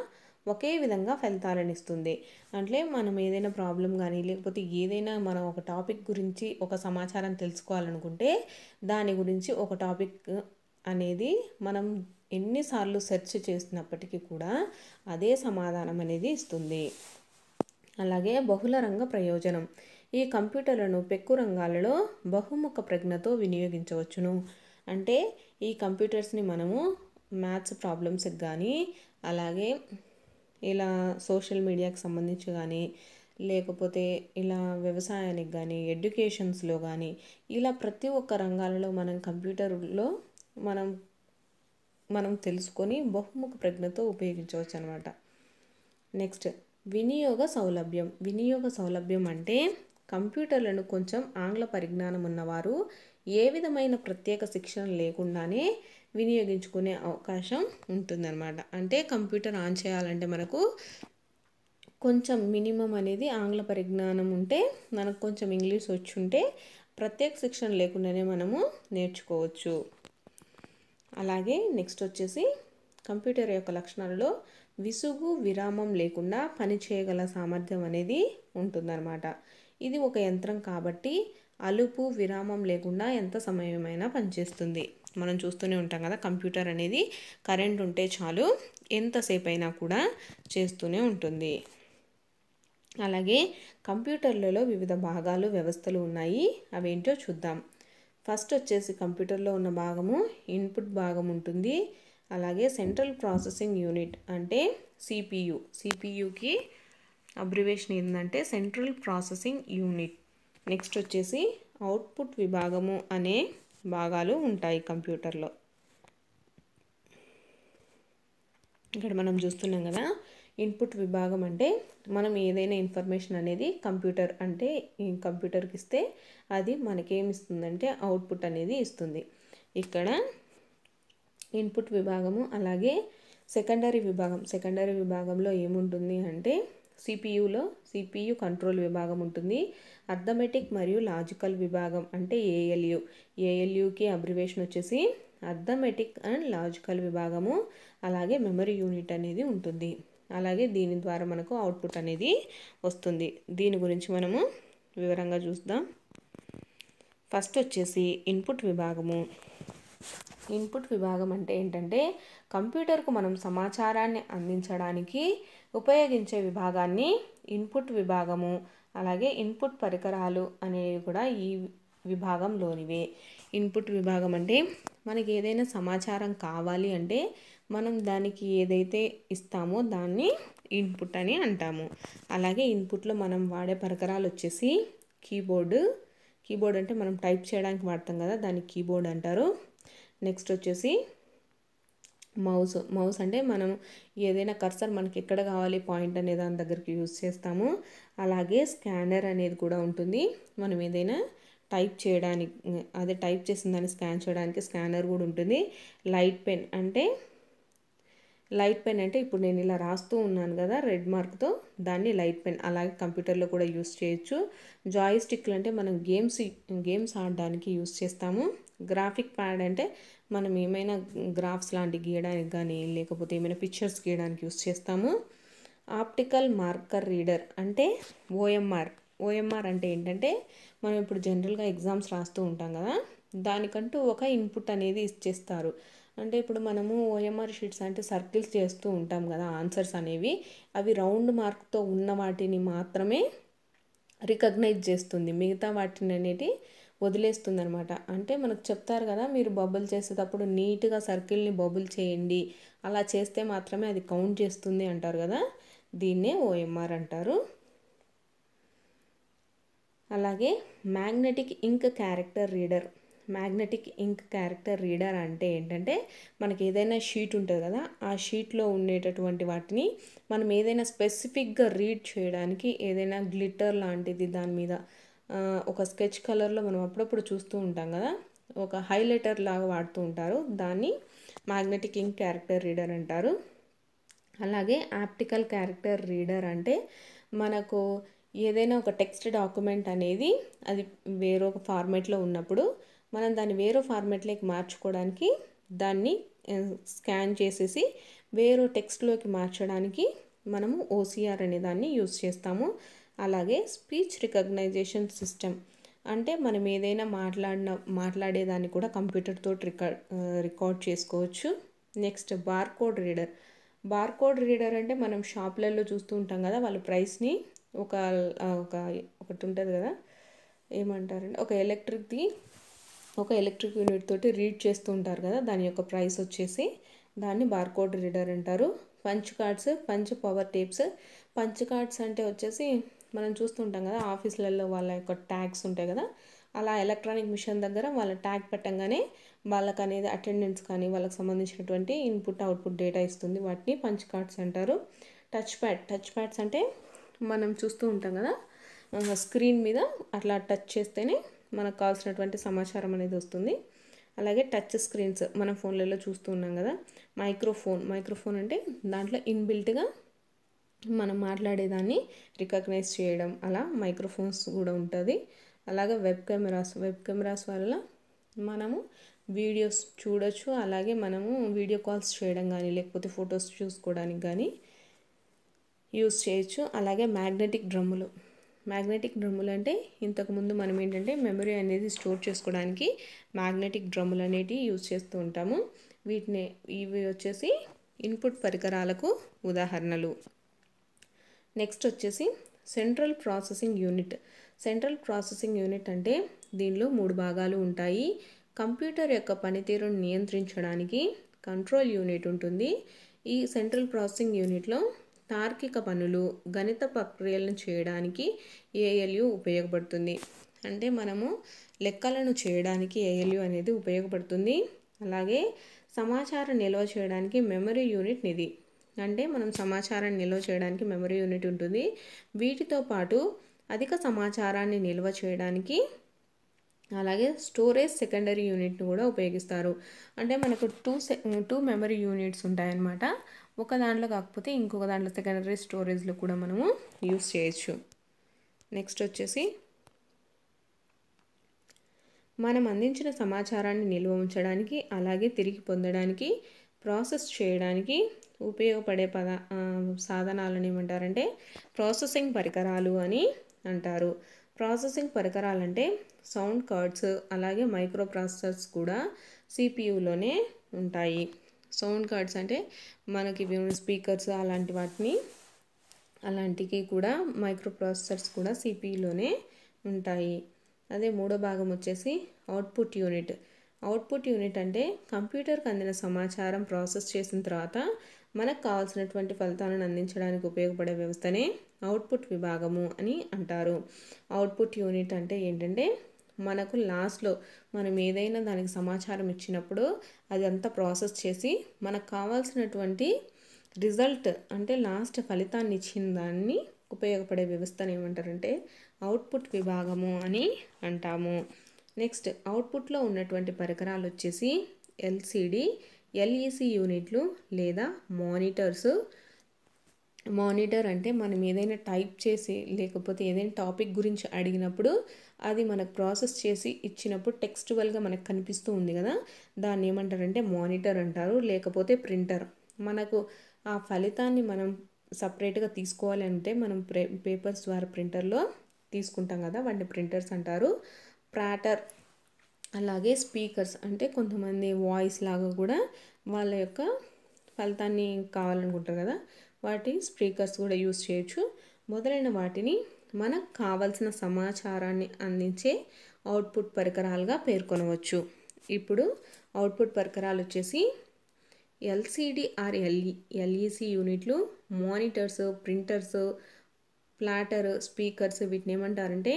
ఒకే విధంగా ఫలితాలను ఇస్తుంది. అంటే మనం ఏదైనా ప్రాబ్లం కానీ లేకపోతే ఏదైనా మనం ఒక టాపిక్ గురించి ఒక సమాచారం తెలుసుకోవాలనుకుంటే దాని గురించి ఒక టాపిక్ అనేది మనం ఎన్నిసార్లు సెర్చ్ చేసినప్పటికీ కూడా అదే సమాధానం అనేది ఇస్తుంది. అలాగే బహుళ రంగ ప్రయోజనం. ఈ కంప్యూటర్లను పెక్కు రంగాలలో బహుముఖ ప్రజ్ఞతో వినియోగించవచ్చును. అంటే ఈ కంప్యూటర్స్ని మనము మ్యాథ్స్ ప్రాబ్లమ్స్కి కానీ అలాగే ఇలా సోషల్ మీడియాకి సంబంధించి కానీ లేకపోతే ఇలా వ్యవసాయానికి కానీ ఎడ్యుకేషన్స్లో కానీ ఇలా ప్రతి ఒక్క రంగాలలో మనం కంప్యూటర్లో మనం తెలుసుకొని బహుముఖ ప్రజ్ఞతో ఉపయోగించవచ్చు అనమాట. నెక్స్ట్ వినియోగ సౌలభ్యం. వినియోగ సౌలభ్యం అంటే కంప్యూటర్లను కొంచెం ఆంగ్ల పరిజ్ఞానం ఉన్నవారు ఏ విధమైన ప్రత్యేక శిక్షణ లేకుండానే వినియోగించుకునే అవకాశం ఉంటుందన్నమాట. అంటే కంప్యూటర్ ఆన్ చేయాలంటే మనకు కొంచెం మినిమం అనేది ఆంగ్ల పరిజ్ఞానం ఉంటే మనకు కొంచెం ఇంగ్లీష్ వచ్చి ఉంటే ప్రత్యేక శిక్షణ లేకుండానే మనము నేర్చుకోవచ్చు. అలాగే నెక్స్ట్ వచ్చేసి కంప్యూటర్ యొక్క లక్షణాలలో విసుగు విరామం లేకుండా పనిచేయగల సామర్థ్యం అనేది ఉంటుందన్నమాట. ఇది ఒక యంత్రం కాబట్టి అలుపు విరామం లేకుండా ఎంత సమయమైనా పనిచేస్తుంది. మనం చూస్తూనే ఉంటాం కదా కంప్యూటర్ అనేది కరెంట్ ఉంటే చాలు ఎంతసేపు అయినా కూడా చేస్తూనే ఉంటుంది. అలాగే కంప్యూటర్లలో వివిధ భాగాలు వ్యవస్థలు ఉన్నాయి. అవేంటో చూద్దాం. ఫస్ట్ వచ్చేసి కంప్యూటర్లో ఉన్న భాగము ఇన్పుట్ భాగం ఉంటుంది. అలాగే సెంట్రల్ ప్రాసెసింగ్ యూనిట్ అంటే CPU. CPUకి అబ్రివేషన్ ఏంటంటే సెంట్రల్ ప్రాసెసింగ్ యూనిట్. నెక్స్ట్ వచ్చేసి అవుట్పుట్ విభాగము అనే భాగాలు ఉంటాయి కంప్యూటర్లో. ఇక్కడ మనం చూస్తున్నాం కదా ఇన్పుట్ విభాగం అంటే మనం ఏదైనా ఇన్ఫర్మేషన్ అనేది కంప్యూటర్కి ఇస్తే అది మనకేమిస్తుందంటే అవుట్పుట్ అనేది ఇస్తుంది. ఇక్కడ ఇన్పుట్ విభాగము. అలాగే సెకండరీ విభాగంలో ఏముంటుంది అంటే CPU కంట్రోల్ విభాగం ఉంటుంది. అర్థమెటిక్ మరియు లాజికల్ విభాగం అంటే ALUకి అబ్రివేషన్ వచ్చేసి అర్థమెటిక్ అండ్ లాజికల్ విభాగము, అలాగే మెమరీ యూనిట్ అనేది ఉంటుంది. అలాగే దీని ద్వారా మనకు అవుట్పుట్ అనేది వస్తుంది. దీని గురించి మనము వివరంగా చూద్దాం. ఫస్ట్ వచ్చేసి ఇన్పుట్ విభాగము. ఇన్పుట్ విభాగం అంటే ఏంటంటే కంప్యూటర్కు మనం సమాచారాన్ని అందించడానికి ఉపయోగించే విభాగాన్ని ఇన్పుట్ విభాగము, అలాగే ఇన్పుట్ పరికరాలు అనేవి కూడా ఈ విభాగంలోనివే. ఇన్పుట్ విభాగం అంటే మనకి ఏదైనా సమాచారం కావాలి అంటే మనం దానికి ఏదైతే ఇస్తామో దాన్ని ఇన్పుట్ అని అంటాము. అలాగే ఇన్పుట్లో మనం వాడే పరికరాలు వచ్చేసి కీబోర్డ్ అంటే మనం టైప్ చేయడానికి వాడతాం కదా, దాన్ని కీబోర్డ్ అంటారు. నెక్స్ట్ వచ్చేసి మౌస్ అంటే మనం ఏదైనా కర్సర్ మనకి ఎక్కడ కావాలి పాయింట్ అనే దాని దగ్గరికి యూజ్ చేస్తాము. అలాగే స్కానర్ అనేది కూడా ఉంటుంది. మనం ఏదైనా టైప్ చేయడానికి, అదే టైప్ చేసిన దాన్ని స్కాన్ చేయడానికి స్కానర్ కూడా ఉంటుంది. లైట్ పెన్ అంటే ఇప్పుడు నేను ఇలా రాస్తూ ఉన్నాను కదా రెడ్ మార్క్తో, దాన్ని లైట్ పెన్. అలాగే కంప్యూటర్లో కూడా యూస్ చేయొచ్చు. జాయ్ స్టిక్లు అంటే మనం గేమ్స్ ఆడడానికి యూస్ చేస్తాము. గ్రాఫిక్ ప్యాడ్ అంటే మనం ఏమైనా గ్రాఫ్స్ లాంటి గీయడానికి కానీ లేకపోతే ఏమైనా పిక్చర్స్ గీయడానికి యూస్ చేస్తాము. ఆప్టికల్ మార్కర్ రీడర్ అంటే ఓఎంఆర్ అంటే ఏంటంటే మనం ఇప్పుడు జనరల్గా ఎగ్జామ్స్ రాస్తూ ఉంటాం కదా, దానికంటూ ఒక ఇన్పుట్ అనేది ఇచ్చేస్తారు. అంటే ఇప్పుడు మనము ఓఎంఆర్ షీట్స్ అంటే సర్కిల్స్ చేస్తూ ఉంటాం కదా ఆన్సర్స్ అనేవి, అవి రౌండ్ మార్క్తో ఉన్న వాటిని మాత్రమే రికగ్నైజ్ చేస్తుంది, మిగతా వాటిని అనేది వదిలేస్తుంది అనమాట. అంటే మనకు చెప్తారు కదా, మీరు బబుల్ చేసేటప్పుడు నీట్గా సర్కిల్ని బబుల్ చేయండి, అలా చేస్తే మాత్రమే అది కౌంట్ చేస్తుంది అంటారు కదా, దీన్నే ఓఎంఆర్ అంటారు. అలాగే మ్యాగ్నెటిక్ ఇంక్ క్యారెక్టర్ రీడర్ అంటే ఏంటంటే మనకి ఏదైనా షీట్ ఉంటుంది కదా, ఆ షీట్లో ఉండేటటువంటి వాటిని మనం ఏదైనా స్పెసిఫిక్గా రీడ్ చేయడానికి ఏదైనా గ్లిటర్ లాంటిది దాని మీద ఒక స్కెచ్ కలర్లో మనం అప్పుడప్పుడు చూస్తూ ఉంటాం కదా, ఒక హైలైటర్ లాగా వాడుతూ ఉంటారు, దాన్ని మ్యాగ్నెటిక్ ఇంక్ క్యారెక్టర్ రీడర్ అంటారు. అలాగే ఆప్టికల్ క్యారెక్టర్ రీడర్ అంటే మనకు ఏదైనా ఒక టెక్స్ట్ డాక్యుమెంట్ అనేది అది వేరొక ఫార్మేట్లో ఉన్నప్పుడు మనం దాన్ని వేరే ఫార్మేట్లోకి మార్చుకోవడానికి దాన్ని స్కాన్ చేసేసి వేరే టెక్స్ట్లోకి మార్చడానికి మనము ఓసిఆర్ అనే దాన్ని యూజ్ చేస్తాము. అలాగే స్పీచ్ రికగ్నైజేషన్ సిస్టమ్ అంటే మనం ఏదైనా మాట్లాడేదాన్ని కూడా కంప్యూటర్తో రికార్డ్ చేసుకోవచ్చు. నెక్స్ట్ బార్కోడ్ రీడర్ అంటే మనం షాప్లలో చూస్తూ ఉంటాం కదా, వాళ్ళ ప్రైస్ని ఒకటి ఉంటుంది కదా, ఏమంటారంటే ఒక ఎలక్ట్రిక్ యూనిట్ తోటి రీడ్ చేస్తూ ఉంటారు కదా, దాని యొక్క ప్రైస్ వచ్చేసి దాన్ని బార్కోడ్ రీడర్ అంటారు. పంచ్ పవర్ టేప్స్ అంటే వచ్చేసి మనం చూస్తుంటాం కదా ఆఫీసులలో వాళ్ళ యొక్క ట్యాగ్స్ ఉంటాయి కదా, అలా ఎలక్ట్రానిక్ మిషన్ దగ్గర వాళ్ళ ట్యాగ్ పెట్టంగానే వాళ్ళకి అనేది అటెండెన్స్ కానీ వాళ్ళకి సంబంధించినటువంటి ఇన్పుట్ అవుట్పుట్ డేటా ఇస్తుంది, వాటిని పంచ్ కార్డ్స్ అంటారు. టచ్ ప్యాడ్స్ అంటే మనం చూస్తూ ఉంటాం కదా స్క్రీన్ మీద అట్లా టచ్ చేస్తేనే మనకు కావాల్సినటువంటి సమాచారం అనేది వస్తుంది. అలాగే టచ్ స్క్రీన్స్ మన ఫోన్లలో చూస్తూ ఉన్నాం కదా. మైక్రోఫోన్ అంటే దాంట్లో ఇన్బిల్ట్గా మనం మాట్లాడేదాన్ని రికగ్నైజ్ చేయడం, అలా మైక్రోఫోన్స్ కూడా ఉంటుంది. అలాగే వెబ్ కెమెరాస్ వల్ల మనము వీడియోస్ చూడొచ్చు, అలాగే మనము వీడియో కాల్స్ చేయడం కానీ లేకపోతే ఫొటోస్ చూసుకోవడానికి కానీ యూస్ చేయొచ్చు. అలాగే మ్యాగ్నెటిక్ డ్రమ్ములు అంటే ఇంతకుముందు మనం ఏంటంటే మెమరీ అనేది స్టోర్ చేసుకోవడానికి మ్యాగ్నెటిక్ డ్రమ్ములు అనేటివి యూజ్ చేస్తూ ఉంటాము. ఇవి వచ్చేసి ఇన్పుట్ పరికరాలకు ఉదాహరణలు. నెక్స్ట్ వచ్చేసి సెంట్రల్ ప్రాసెసింగ్ యూనిట్ అంటే దీనిలో 3 భాగాలు ఉంటాయి. కంప్యూటర్ యొక్క పనితీరును నియంత్రించడానికి కంట్రోల్ యూనిట్ ఉంటుంది. ఈ సెంట్రల్ ప్రాసెసింగ్ యూనిట్లో తార్కిక పనులు, గణిత ప్రక్రియలను చేయడానికి ఏఎల్యు ఉపయోగపడుతుంది. అంటే మనము లెక్కలను చేయడానికి ఏఎల్యు అనేది ఉపయోగపడుతుంది. అలాగే సమాచారం నిల్వ చేయడానికి మెమరీ యూనిట్ నిధి అంటే మనం సమాచారాన్ని నిల్వ చేయడానికి మెమరీ యూనిట్ ఉంటుంది. వీటితో పాటు అధిక సమాచారాన్ని నిల్వ చేయడానికి అలాగే స్టోరేజ్ సెకండరీ యూనిట్ను కూడా ఉపయోగిస్తారు. అంటే మనకు టూ మెమరీ యూనిట్స్ ఉంటాయన్నమాట. ఒక దాంట్లో కాకపోతే ఇంకొక దాంట్లో సెకండరీ స్టోరేజ్లో కూడా మనము యూస్ చేయొచ్చు. నెక్స్ట్ వచ్చేసి మనం అందించిన సమాచారాన్ని నిల్వ ఉంచడానికి అలాగే తిరిగి పొందడానికి ప్రాసెస్ చేయడానికి ఉపయోగపడే సాధనాలను ఏమంటారంటే ప్రాసెసింగ్ పరికరాలు అని అంటారు. ప్రాసెసింగ్ పరికరాలంటే సౌండ్ కార్డ్స్ అలాగే మైక్రో ప్రాసెసర్స్ కూడా సిపియులోనే ఉంటాయి. సౌండ్ కార్డ్స్ అంటే మనకి స్పీకర్స్ అలాంటివి కూడా మైక్రో ప్రాసెసర్స్ కూడా సిపియులోనే ఉంటాయి. అదే మూడో భాగం వచ్చేసి అవుట్పుట్ యూనిట్. అవుట్పుట్ యూనిట్ అంటే కంప్యూటర్కి అందిన సమాచారం ప్రాసెస్ చేసిన తర్వాత మనకు కావాల్సినటువంటి ఫలితాలను అందించడానికి ఉపయోగపడే వ్యవస్థనే అవుట్పుట్ విభాగము అని అంటారు. అవుట్పుట్ యూనిట్ అంటే ఏంటంటే మనకు లాస్ట్లో మనం ఏదైనా దానికి సమాచారం ఇచ్చినప్పుడు అది అంతా ప్రాసెస్ చేసి మనకు కావాల్సినటువంటి రిజల్ట్ అంటే లాస్ట్ ఫలితాన్ని ఇచ్చిన దాన్ని ఉపయోగపడే వ్యవస్థను ఏమంటారంటే అవుట్పుట్ విభాగము అని అంటాము. నెక్స్ట్ అవుట్పుట్లో ఉన్నటువంటి పరికరాలు వచ్చేసి ఎల్సిడి, ఎల్ఈసి యూనిట్లు లేదా మానిటర్స్. మానిటర్ అంటే మనం ఏదైనా టైప్ చేసి లేకపోతే ఏదైనా టాపిక్ గురించి అడిగినప్పుడు అది మనకు ప్రాసెస్ చేసి ఇచ్చినప్పుడు టెక్స్టువల్గా మనకు కనిపిస్తూ ఉంది కదా, దాన్ని ఏమంటారంటే మానిటర్ అంటారు. లేకపోతే ప్రింటర్. మనకు ఆ ఫలితాన్ని మనం సపరేట్గా తీసుకోవాలి అంటే మనం పేపర్స్ ద్వారా ప్రింటర్లో తీసుకుంటాం కదా, వాటిని ప్రింటర్స్ అంటారు. ప్రాటర్ అలాగే స్పీకర్స్ అంటే కొంతమంది వాయిస్ లాగా కూడా వాళ్ళ యొక్క ఫలితాన్ని కావాలనుకుంటారు కదా, వాటి స్పీకర్స్ కూడా యూస్ చేయొచ్చు. మొదలైన వాటిని మనకు కావాల్సిన సమాచారాన్ని అందించే అవుట్పుట్ పరికరాలుగా పేర్కొనవచ్చు. ఇప్పుడు అవుట్పుట్ పరికరాలు వచ్చేసి ఎల్సిడి ఆర్ ఎల్ఈసి యూనిట్లు, మానిటర్స్, ప్రింటర్స్, ప్లాటర్, స్పీకర్స్ వీటిని ఏమంటారంటే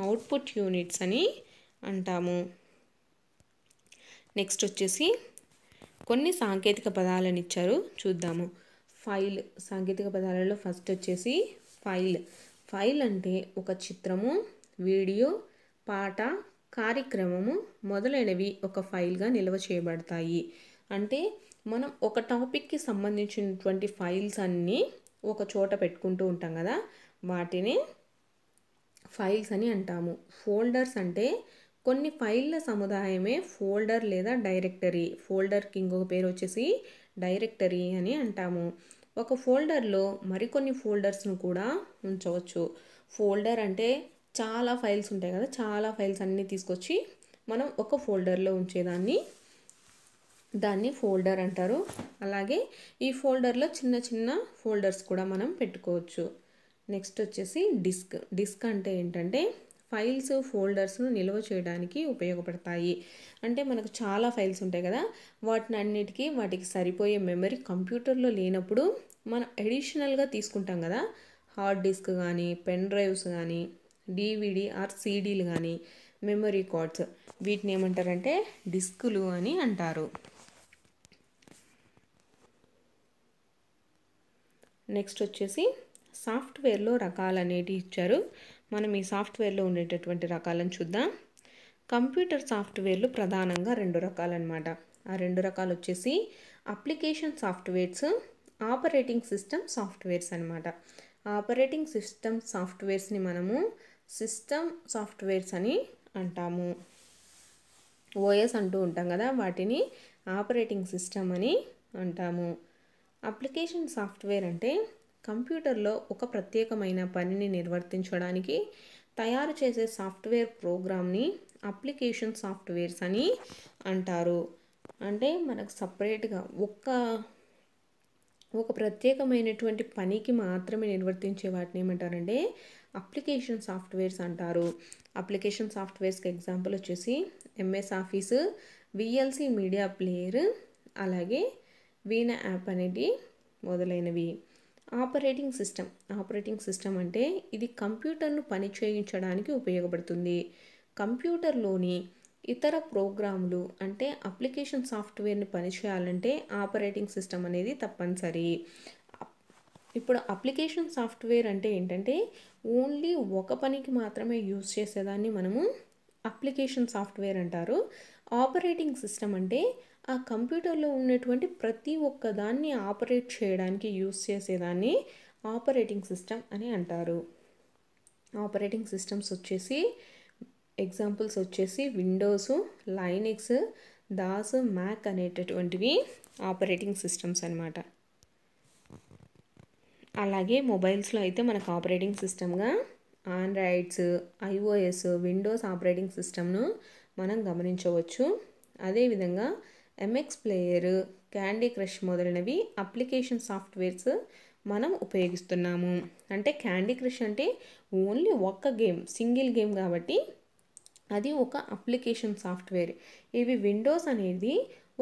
అవుట్పుట్ యూనిట్స్ అని అంటాము. నెక్స్ట్ వచ్చేసి కొన్ని సాంకేతిక పదాలను ఇచ్చారు, చూద్దాము. ఫైల్. సాంకేతిక పదాలలో ఫస్ట్ వచ్చేసి ఫైల్. ఫైల్ అంటే ఒక చిత్రము, వీడియో, పాట, కార్యక్రమము మొదలైనవి ఒక ఫైల్గా నిల్వ చేయబడతాయి. అంటే మనం ఒక టాపిక్కి సంబంధించినటువంటి ఫైల్స్ అన్నీ ఒక చోట పెట్టుకుంటూ ఉంటాం కదా, వాటిని ఫైల్స్ అని అంటాము. ఫోల్డర్స్ అంటే కొన్ని ఫైళ్ళ సముదాయమే ఫోల్డర్ లేదా డైరెక్టరీ. ఫోల్డర్కి ఇంకొక పేరు వచ్చేసి డైరెక్టరీ అని అంటాము. ఒక ఫోల్డర్లో మరికొన్ని ఫోల్డర్స్ను కూడా ఉంచవచ్చు. ఫోల్డర్ అంటే చాలా ఫైల్స్ ఉంటాయి కదా, చాలా ఫైల్స్ అన్నీ తీసుకొచ్చి మనం ఒక ఫోల్డర్లో దాన్ని ఫోల్డర్ అంటారు. అలాగే ఈ ఫోల్డర్లో చిన్న చిన్న ఫోల్డర్స్ కూడా మనం పెట్టుకోవచ్చు. నెక్స్ట్ వచ్చేసి డిస్క్. డిస్క్ అంటే ఏంటంటే ఫైల్స్, ఫోల్డర్స్ను నిల్వ చేయడానికి ఉపయోగపడతాయి. అంటే మనకు చాలా ఫైల్స్ ఉంటాయి కదా, వాటికి సరిపోయే మెమరీ కంప్యూటర్లో లేనప్పుడు మనం అడిషనల్గా తీసుకుంటాం కదా, హార్డ్ డిస్క్ కానీ, పెన్ డ్రైవ్స్ కానీ, డివిడి ఆర్ సిడీలు కానీ, మెమరీ కార్డ్స్, వీటిని ఏమంటారంటే డిస్కులు అని అంటారు. నెక్స్ట్ వచ్చేసి సాఫ్ట్వేర్లో రకాలు అనేటివి ఇచ్చారు. మనం ఈ సాఫ్ట్వేర్లో ఉండేటటువంటి రకాలను చూద్దాం. కంప్యూటర్ సాఫ్ట్వేర్లు ప్రధానంగా 2 రకాలన్నమాట. ఆ 2 రకాలు వచ్చేసి application softwares, operating system softwares అనమాట. ఆపరేటింగ్ సిస్టమ్ సాఫ్ట్వేర్స్ని మనము సిస్టమ్ సాఫ్ట్వేర్స్ అని అంటాము. ఓఎస్ అంటూ ఉంటాం కదా, వాటిని ఆపరేటింగ్ సిస్టమ్ అని అంటాము. అప్లికేషన్ సాఫ్ట్వేర్ అంటే కంప్యూటర్లో ఒక ప్రత్యేకమైన పనిని నిర్వర్తించడానికి తయారు చేసే సాఫ్ట్వేర్ ప్రోగ్రామ్ని అప్లికేషన్ సాఫ్ట్వేర్స్ అని అంటారు. అంటే మనకు సపరేట్గా ఒక ప్రత్యేకమైనటువంటి పనికి మాత్రమే నిర్వర్తించే వాటిని ఏమంటారంటే అప్లికేషన్ సాఫ్ట్వేర్స్ అంటారు. అప్లికేషన్ సాఫ్ట్వేర్స్కి ఎగ్జాంపుల్ వచ్చేసి MS office, VLC media player, అలాగే వీనా యాప్ అనేది మొదలైనవి. ఆపరేటింగ్ సిస్టమ్ అంటే ఇది కంప్యూటర్ను పని చేయించడానికి ఉపయోగపడుతుంది. కంప్యూటర్లోని ఇతర ప్రోగ్రాములు అంటే అప్లికేషన్ సాఫ్ట్వేర్ని పనిచేయాలంటే ఆపరేటింగ్ సిస్టమ్ అనేది తప్పనిసరి. ఇప్పుడు అప్లికేషన్ సాఫ్ట్వేర్ అంటే ఏంటంటే ఓన్లీ ఒక పనికి మాత్రమే యూజ్ చేసేదాన్ని మనము అప్లికేషన్ సాఫ్ట్వేర్ అంటారు. ఆపరేటింగ్ సిస్టమ్ అంటే ఆ కంప్యూటర్లో ఉన్నటువంటి ప్రతి ఒక్క దాన్ని ఆపరేట్ చేయడానికి యూజ్ చేసేదాన్ని ఆపరేటింగ్ సిస్టమ్ అని అంటారు. ఆపరేటింగ్ సిస్టమ్స్ వచ్చేసి ఎగ్జాంపుల్స్ వచ్చేసి విండోస్, లైనక్స్, దాస్, మ్యాక్ అనేటటువంటివి ఆపరేటింగ్ సిస్టమ్స్ అన్నమాట. అలాగే మొబైల్స్లో అయితే మనకు ఆపరేటింగ్ సిస్టమ్గా ఆండ్రాయిడ్స్, ఐఓఎస్, విండోస్ ఆపరేటింగ్ సిస్టమ్ను మనం గమనించవచ్చు. అదేవిధంగా ఎంఎక్స్ ప్లేయర్, క్యాండీ క్రష్ మొదలైనవి అప్లికేషన్ సాఫ్ట్వేర్స్ మనం ఉపయోగిస్తున్నాము. అంటే క్యాండీ క్రష్ అంటే ఓన్లీ ఒక్క గేమ్, సింగిల్ గేమ్ కాబట్టి అది ఒక అప్లికేషన్ సాఫ్ట్వేర్. ఇవి విండోస్ అనేది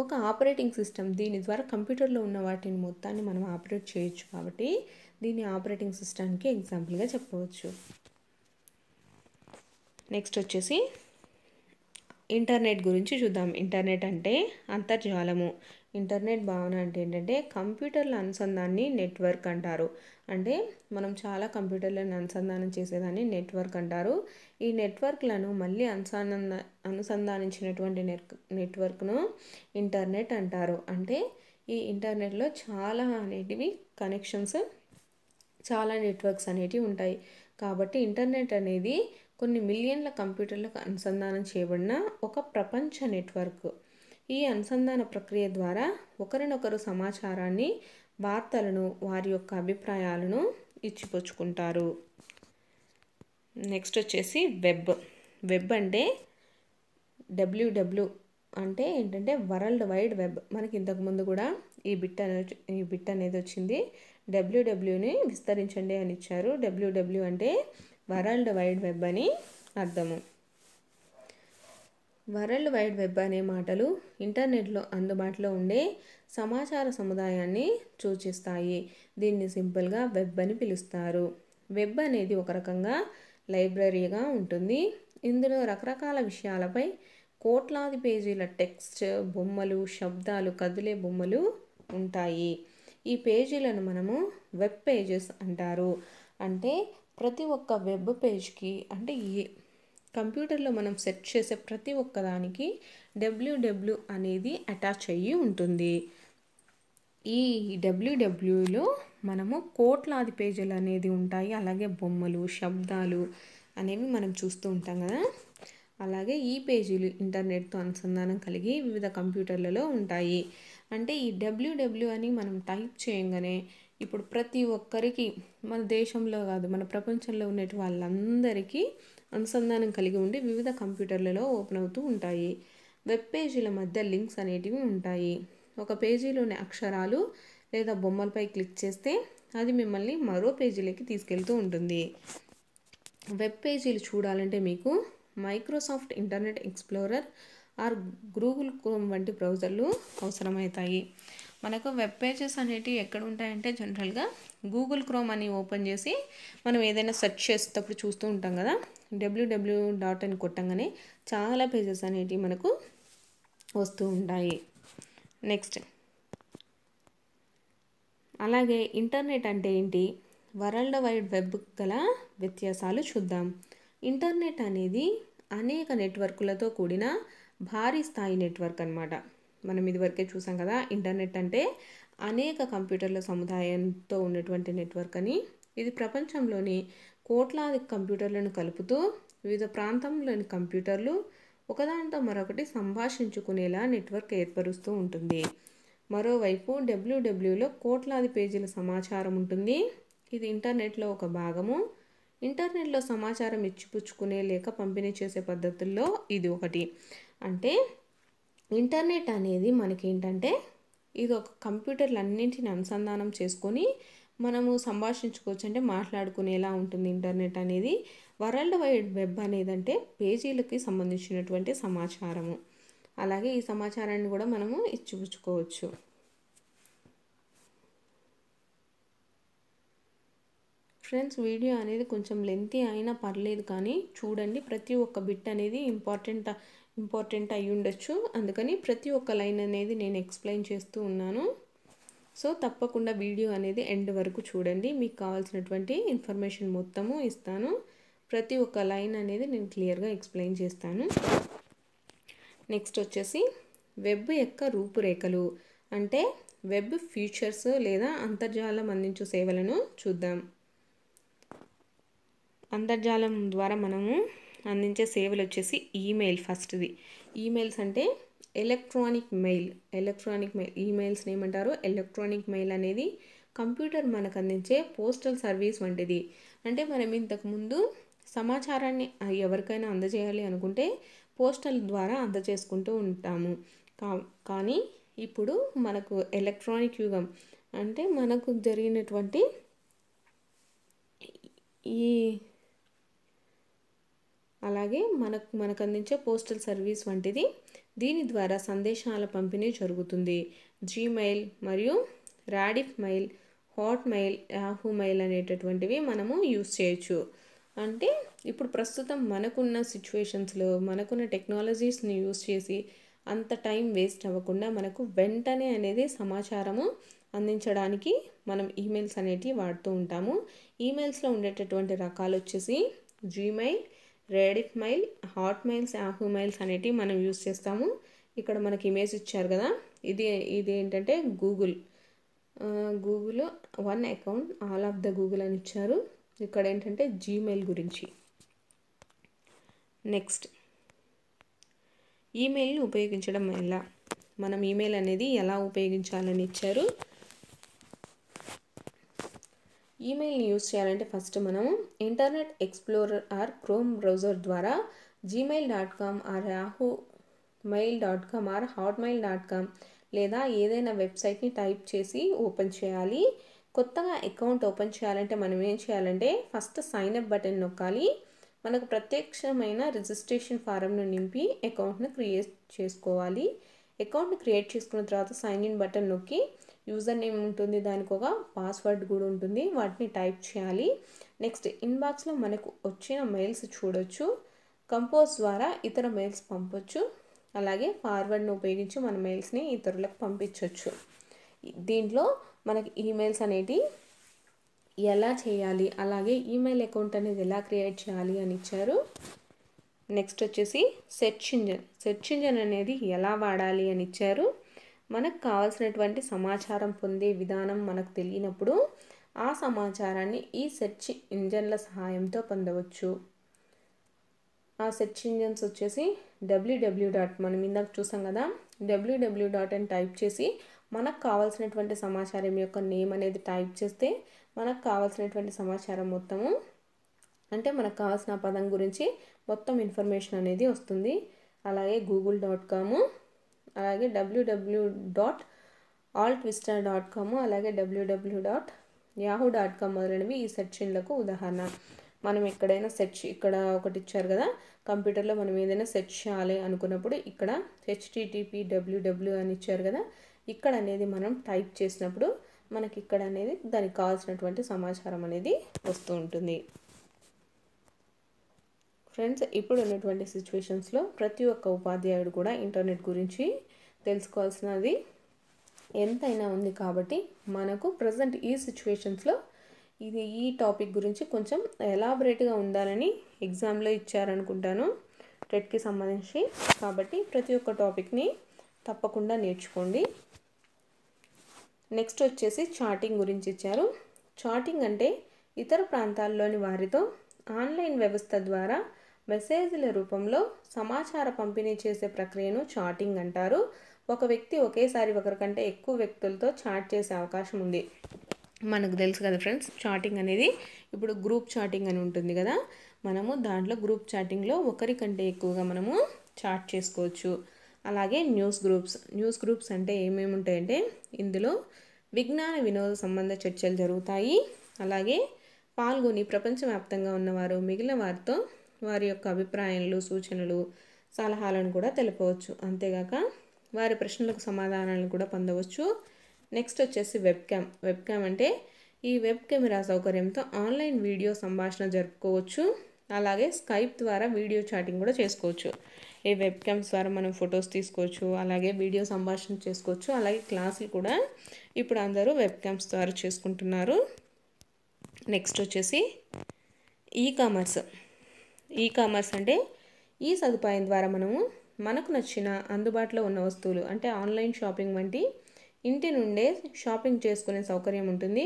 ఒక ఆపరేటింగ్ సిస్టమ్. దీని ద్వారా కంప్యూటర్లో ఉన్న వాటిని మొత్తాన్ని మనం ఆపరేట్ చేయొచ్చు కాబట్టి దీన్ని ఆపరేటింగ్ సిస్టమ్కి ఎగ్జాంపుల్గా చెప్పవచ్చు. నెక్స్ట్ వచ్చేసి ఇంటర్నెట్ గురించి చూద్దాం. ఇంటర్నెట్ అంటే అంతర్జాలము. ఇంటర్నెట్ భావన అంటే ఏంటంటే కంప్యూటర్ల అనుసంధానాన్ని నెట్వర్క్ అంటారు. అంటే మనం చాలా కంప్యూటర్లను అనుసంధానం చేసేదాన్ని నెట్వర్క్ అంటారు. ఈ నెట్వర్క్లను మళ్ళీ అనుసంధానించినటువంటి నెట్వర్క్ను ఇంటర్నెట్ అంటారు. అంటే ఈ ఇంటర్నెట్లో చాలా అనేటివి కనెక్షన్స్, చాలా నెట్వర్క్స్ అనేటివి ఉంటాయి. కాబట్టి ఇంటర్నెట్ అనేది కొన్ని మిలియన్ల కంప్యూటర్లకు అనుసంధానం చేయబడిన ఒక ప్రపంచ నెట్వర్క్. ఈ అనుసంధాన ప్రక్రియ ద్వారా ఒకరినొకరు సమాచారాన్ని, వార్తలను, వారి యొక్క అభిప్రాయాలను ఇచ్చిపుచ్చుకుంటారు. నెక్స్ట్ వచ్చేసి వెబ్ అంటే డబ్ల్యూడబ్ల్యూ అంటే ఏంటంటే వరల్డ్ వైడ్ వెబ్. మనకి ఇంతకుముందు కూడా ఈ బిట్ అనేది వచ్చింది. డబ్ల్యూడబ్ల్యూని విస్తరించండి అని ఇచ్చారు. డబ్ల్యూడబ్ల్యూ అంటే వరల్డ్ వైడ్ వెబ్ అని అర్థము. వరల్డ్ వైడ్ వెబ్ అనే మాటలు ఇంటర్నెట్లో అందుబాటులో ఉండే సమాచార సముదాయాన్ని సూచిస్తాయి. దీన్ని సింపుల్గా వెబ్ అని పిలుస్తారు. వెబ్ అనేది ఒక రకంగా లైబ్రరీగా ఉంటుంది. ఇందులో రకరకాల విషయాలపై కోట్లాది పేజీల టెక్స్ట్, బొమ్మలు, శబ్దాలు, కదిలే బొమ్మలు ఉంటాయి. ఈ పేజీలను మనము వెబ్ పేజెస్ అంటారు. అంటే ప్రతి ఒక్క వెబ్ పేజ్కి, అంటే ఈ కంప్యూటర్లో మనం సెర్చ్ చేసే ప్రతి ఒక్కదానికి డబ్ల్యూడబ్ల్యూ అనేది అటాచ్ అయ్యి ఉంటుంది. ఈ డబ్ల్యూడబ్ల్యూలో మనము కోట్లాది పేజీలు అనేది ఉంటాయి. అలాగే బొమ్మలు, శబ్దాలు అనేవి మనం చూస్తూ ఉంటాం కదా. అలాగే ఈ పేజీలు ఇంటర్నెట్తో అనుసంధానం కలిగి వివిధ కంప్యూటర్లలో ఉంటాయి. అంటే ఈ డబ్ల్యూడబ్ల్యూ అని మనం టైప్ చేయగానే ఇప్పుడు ప్రతి ఒక్కరికి, మన దేశంలో కాదు మన ప్రపంచంలో ఉన్నటి వాళ్ళందరికీ అనుసంధానం కలిగి ఉండి వివిధ కంప్యూటర్లలో ఓపెన్ అవుతూ ఉంటాయి. వెబ్ పేజీల మధ్య లింక్స్ అనేటివి ఉంటాయి. ఒక పేజీలోని అక్షరాలు లేదా బొమ్మలపై క్లిక్ చేస్తే అది మిమ్మల్ని మరో పేజీలోకి తీసుకెళ్తూ ఉంటుంది. వెబ్ పేజీలు చూడాలంటే మీకు Microsoft internet Explorer are Google chrome వంటి బ్రౌజర్లు అవసరమవుతాయి. మనకు వెబ్ పేజెస్ అనేటివి ఎక్కడ ఉంటాయంటే జనరల్గా గూగుల్ క్రోమ్ అని ఓపెన్ చేసి మనం ఏదైనా సెర్చ్ చేసేటప్పుడు చూస్తూ ఉంటాం కదా. www అని కొట్టంగానే చాలా పేజెస్ అనేటివి మనకు వస్తూ ఉంటాయి. నెక్స్ట్ అలాగే ఇంటర్నెట్ అంటే ఏంటి, వరల్డ్ వైడ్ వెబ్ గల వ్యత్యాసాలు చూద్దాం. ఇంటర్నెట్ అనేది అనేక నెట్వర్క్లతో కూడిన భారీ స్థాయి నెట్వర్క్ అన్నమాట. మనం ఇదివరకే చూసాం కదా, ఇంటర్నెట్ అంటే అనేక కంప్యూటర్ల సముదాయంతో ఉన్నటువంటి నెట్వర్క్ అని. ఇది ప్రపంచంలోని కోట్లాది కంప్యూటర్లను కలుపుతూ వివిధ ప్రాంతంలోని కంప్యూటర్లు ఒకదానితో మరొకటి సంభాషించుకునేలా నెట్వర్క్ ఏర్పరుస్తూ ఉంటుంది. మరోవైపు డబ్ల్యూడబ్ల్యూలో కోట్లాది పేజీల సమాచారం ఉంటుంది. ఇది ఇంటర్నెట్లో ఒక భాగము. ఇంటర్నెట్లో సమాచారం ఇచ్చిపుచ్చుకునే లేక పంపిణీ చేసే పద్ధతుల్లో ఇది ఒకటి. అంటే ఇంటర్నెట్ అనేది మనకేంటంటే ఇది ఒక కంప్యూటర్లన్నింటిని అనుసంధానం చేసుకొని మనము సంభాషించుకోవచ్చు, అంటే మాట్లాడుకునేలా ఉంటుంది ఇంటర్నెట్ అనేది. వరల్డ్ వైడ్ వెబ్ అనేది అంటే పేజీలకి సంబంధించినటువంటి సమాచారము. అలాగే ఈ సమాచారాన్ని కూడా మనము ఇచ్చిపుచ్చుకోవచ్చు. ఫ్రెండ్స్, వీడియో అనేది కొంచెం లెంతీ అయినా పర్లేదు కానీ చూడండి, ప్రతి ఒక్క బిట్ అనేది ఇంపార్టెంట్ అయి ఉండొచ్చు. అందుకని ప్రతి ఒక్క లైన్ అనేది నేను ఎక్స్ప్లెయిన్ చేస్తూ ఉన్నాను. సో తప్పకుండా వీడియో అనేది ఎండ్ వరకు చూడండి. మీకు కావాల్సినటువంటి ఇన్ఫర్మేషన్ మొత్తము ఇస్తాను. ప్రతి ఒక్క లైన్ అనేది నేను క్లియర్గా ఎక్స్ప్లెయిన్ చేస్తాను. నెక్స్ట్ వచ్చేసి వెబ్ యొక్క రూపురేఖలు, అంటే వెబ్ ఫీచర్స్ లేదా అంతర్జాలం అందించే సేవలను చూద్దాం. అంతర్జాలం ద్వారా మనము అందించే సేవలు వచ్చేసి ఈమెయిల్ ఫస్ట్ది. ఈమెయిల్స్ అంటే ఎలక్ట్రానిక్ మెయిల్. ఈమెయిల్స్ని ఏమంటారు? ఎలక్ట్రానిక్ మెయిల్ అనేది కంప్యూటర్ మనకు అందించే పోస్టల్ సర్వీస్ వంటిది. అంటే మనం ఇంతకుముందు సమాచారాన్ని ఎవరికైనా అందజేయాలి అనుకుంటే పోస్టల్ ద్వారా అందజేసుకుంటూ ఉంటాము. కానీ ఇప్పుడు మనకు ఎలక్ట్రానిక్ యుగం అంటే మనకు జరిగినటువంటి అలాగే మనకు అందించే పోస్టల్ సర్వీస్ వంటిది. దీని ద్వారా సందేశాల పంపిణీ జరుగుతుంది. జీమెయిల్ మరియు Rediff mail, Hotmail, Yahoo mail అనేటటువంటివి మనము యూస్ చేయొచ్చు. అంటే ఇప్పుడు ప్రస్తుతం మనకున్న సిచ్యువేషన్స్లో మనకున్న టెక్నాలజీస్ని యూస్ చేసి అంత టైం వేస్ట్ అవ్వకుండా మనకు వెంటనే అనేది సమాచారము అందించడానికి మనం ఈమెయిల్స్ అనేటివి వాడుతూ ఉంటాము. ఈమెయిల్స్లో ఉండేటటువంటి రకాలు వచ్చేసి Gmail, Rediff mail, Hotmails, Yahoo mails అనేటివి మనం యూస్ చేస్తాము. ఇక్కడ మనకి ఇమేజ్ ఇచ్చారు కదా, ఇది ఏంటంటే Google one account all of the Google అని ఇచ్చారు. ఇక్కడ ఏంటంటే జీమెయిల్ గురించి. నెక్స్ట్, ఈమెయిల్ని ఉపయోగించడం ఎలా, మనం ఈమెయిల్ అనేది ఎలా ఉపయోగించాలని ఇచ్చారు. ఈమెయిల్ని యూస్ చేయాలంటే ఫస్ట్ మనము Internet Explorer or Chrome browser ద్వారా gmail.com are yahoomail.com are hotmail.com లేదా ఏదైనా వెబ్సైట్ని టైప్ చేసి ఓపెన్ చేయాలి. కొత్తగా అకౌంట్ ఓపెన్ చేయాలంటే మనం ఏం చేయాలంటే ఫస్ట్ సైన్ అప్ బటన్ నొక్కాలి. మనకు ప్రత్యక్షమైన రిజిస్ట్రేషన్ ఫారంను నింపి అకౌంట్ను క్రియేట్ చేసుకోవాలి. అకౌంట్ని క్రియేట్ చేసుకున్న తర్వాత సైన్ ఇన్ బటన్ నొక్కి యూజర్ నేమ్ ఉంటుంది, దానికి ఒక పాస్వర్డ్ కూడా ఉంటుంది, వాటిని టైప్ చేయాలి. నెక్స్ట్, ఇన్బాక్స్లో మనకు వచ్చిన మెయిల్స్ చూడొచ్చు. కంపోజ్ ద్వారా ఇతర మెయిల్స్ పంపొచ్చు. అలాగే ఫార్వర్డ్ను ఉపయోగించి మన మెయిల్స్ని ఇతరులకు పంపించవచ్చు. దీంట్లో మనకి ఈమెయిల్స్ అనేటివి ఎలా చేయాలి, అలాగే ఈమెయిల్ అకౌంట్ అనేది ఎలా క్రియేట్ చేయాలి అని ఇచ్చారు. నెక్స్ట్ వచ్చేసి సెర్చ్ ఇంజన్ అనేది ఎలా వాడాలి అని ఇచ్చారు. మనకు కావాల్సినటువంటి సమాచారం పొందే విధానం మనకు తెలియనప్పుడు ఆ సమాచారాన్ని ఈ సెర్చ్ ఇంజన్ల సహాయంతో పొందవచ్చు. ఆ సెర్చ్ ఇంజన్స్ వచ్చేసి www. మనం ఇందాక చూసాం కదా, www అని టైప్ చేసి మనకు కావాల్సినటువంటి సమాచారం యొక్క నేమ్ అనేది టైప్ చేస్తే మనకు కావాల్సినటువంటి సమాచారం మొత్తము, అంటే మనకు కావాల్సిన పదం గురించి మొత్తం ఇన్ఫర్మేషన్ అనేది వస్తుంది. అలాగే google.com, అలాగే www.altvista.com, అలాగే www.yahoo.com మొదలైనవి ఈ సెర్చ్ ఇండ్లకు ఉదాహరణ. మనం ఎక్కడైనా ఇక్కడ ఒకటి ఇచ్చారు కదా, కంప్యూటర్లో మనం ఏదైనా సెర్చ్ చేయాలి అనుకున్నప్పుడు ఇక్కడ http://www అని ఇచ్చారు కదా, ఇక్కడ అనేది మనం టైప్ చేసినప్పుడు మనకి ఇక్కడ అనేది దానికి కావాల్సినటువంటి సమాచారం అనేది వస్తూ ఉంటుంది. ఫ్రెండ్స్, ఇప్పుడు ఉన్నటువంటి సిచ్యువేషన్స్లో ప్రతి ఒక్క ఉపాధ్యాయుడు కూడా ఇంటర్నెట్ గురించి తెలుసుకోవాల్సినది ఎంతైనా ఉంది. కాబట్టి మనకు ప్రజెంట్ ఈ సిచ్యువేషన్స్లో ఈ టాపిక్ గురించి కొంచెం ఎలాబరేట్గా ఉండాలని ఎగ్జామ్లో ఇచ్చారనుకుంటాను టెట్కి సంబంధించి. కాబట్టి ప్రతి ఒక్క టాపిక్ని తప్పకుండా నేర్చుకోండి. నెక్స్ట్ వచ్చేసి చాటింగ్ గురించి ఇచ్చారు. చాటింగ్ అంటే ఇతర ప్రాంతాల్లోని వారితో ఆన్లైన్ వ్యవస్థ ద్వారా మెసేజ్ల రూపంలో సమాచార పంపిణీ చేసే ప్రక్రియను చాటింగ్ అంటారు. ఒక వ్యక్తి ఒకేసారి ఒకరికంటే ఎక్కువ వ్యక్తులతో చాట్ చేసే అవకాశం ఉంది. మనకు తెలుసు కదా ఫ్రెండ్స్, చాటింగ్ అనేది ఇప్పుడు గ్రూప్ చాటింగ్ అని ఉంటుంది కదా, మనము దాంట్లో గ్రూప్ చాటింగ్లో ఒకరికంటే ఎక్కువగా మనము చాట్ చేసుకోవచ్చు. అలాగే న్యూస్ గ్రూప్స్ అంటే ఏమేమి ఉంటాయంటే ఇందులో విజ్ఞాన వినోద సంబంధ చర్చలు జరుగుతాయి. అలాగే పాల్గొని ప్రపంచవ్యాప్తంగా ఉన్నవారు మిగిలిన వారితో వారి యొక్క అభిప్రాయాలు, సూచనలు, సలహాలను కూడా తెలపవచ్చు. అంతేగాక వారి ప్రశ్నలకు సమాధానాలను కూడా పొందవచ్చు. నెక్స్ట్ వచ్చేసి వెబ్ క్యామ్ అంటే ఈ వెబ్ కెమెరా సౌకర్యంతో ఆన్లైన్ వీడియో సంభాషణ జరుపుకోవచ్చు. అలాగే స్కైప్ ద్వారా వీడియో చాటింగ్ కూడా చేసుకోవచ్చు. ఈ వెబ్ క్యామ్స్ ద్వారా మనం ఫొటోస్ తీసుకోవచ్చు, అలాగే వీడియో సంభాషణ చేసుకోవచ్చు. అలాగే క్లాసులు కూడా ఇప్పుడు అందరూ వెబ్ క్యామ్స్ ద్వారా చేసుకుంటున్నారు. నెక్స్ట్ వచ్చేసి ఈ కామర్స్ అంటే ఈ సదుపాయం ద్వారా మనకు నచ్చిన అందుబాటులో ఉన్న వస్తువులు అంటే ఆన్లైన్ షాపింగ్ వంటి ఇంటి నుండే షాపింగ్ చేసుకునే సౌకర్యం ఉంటుంది.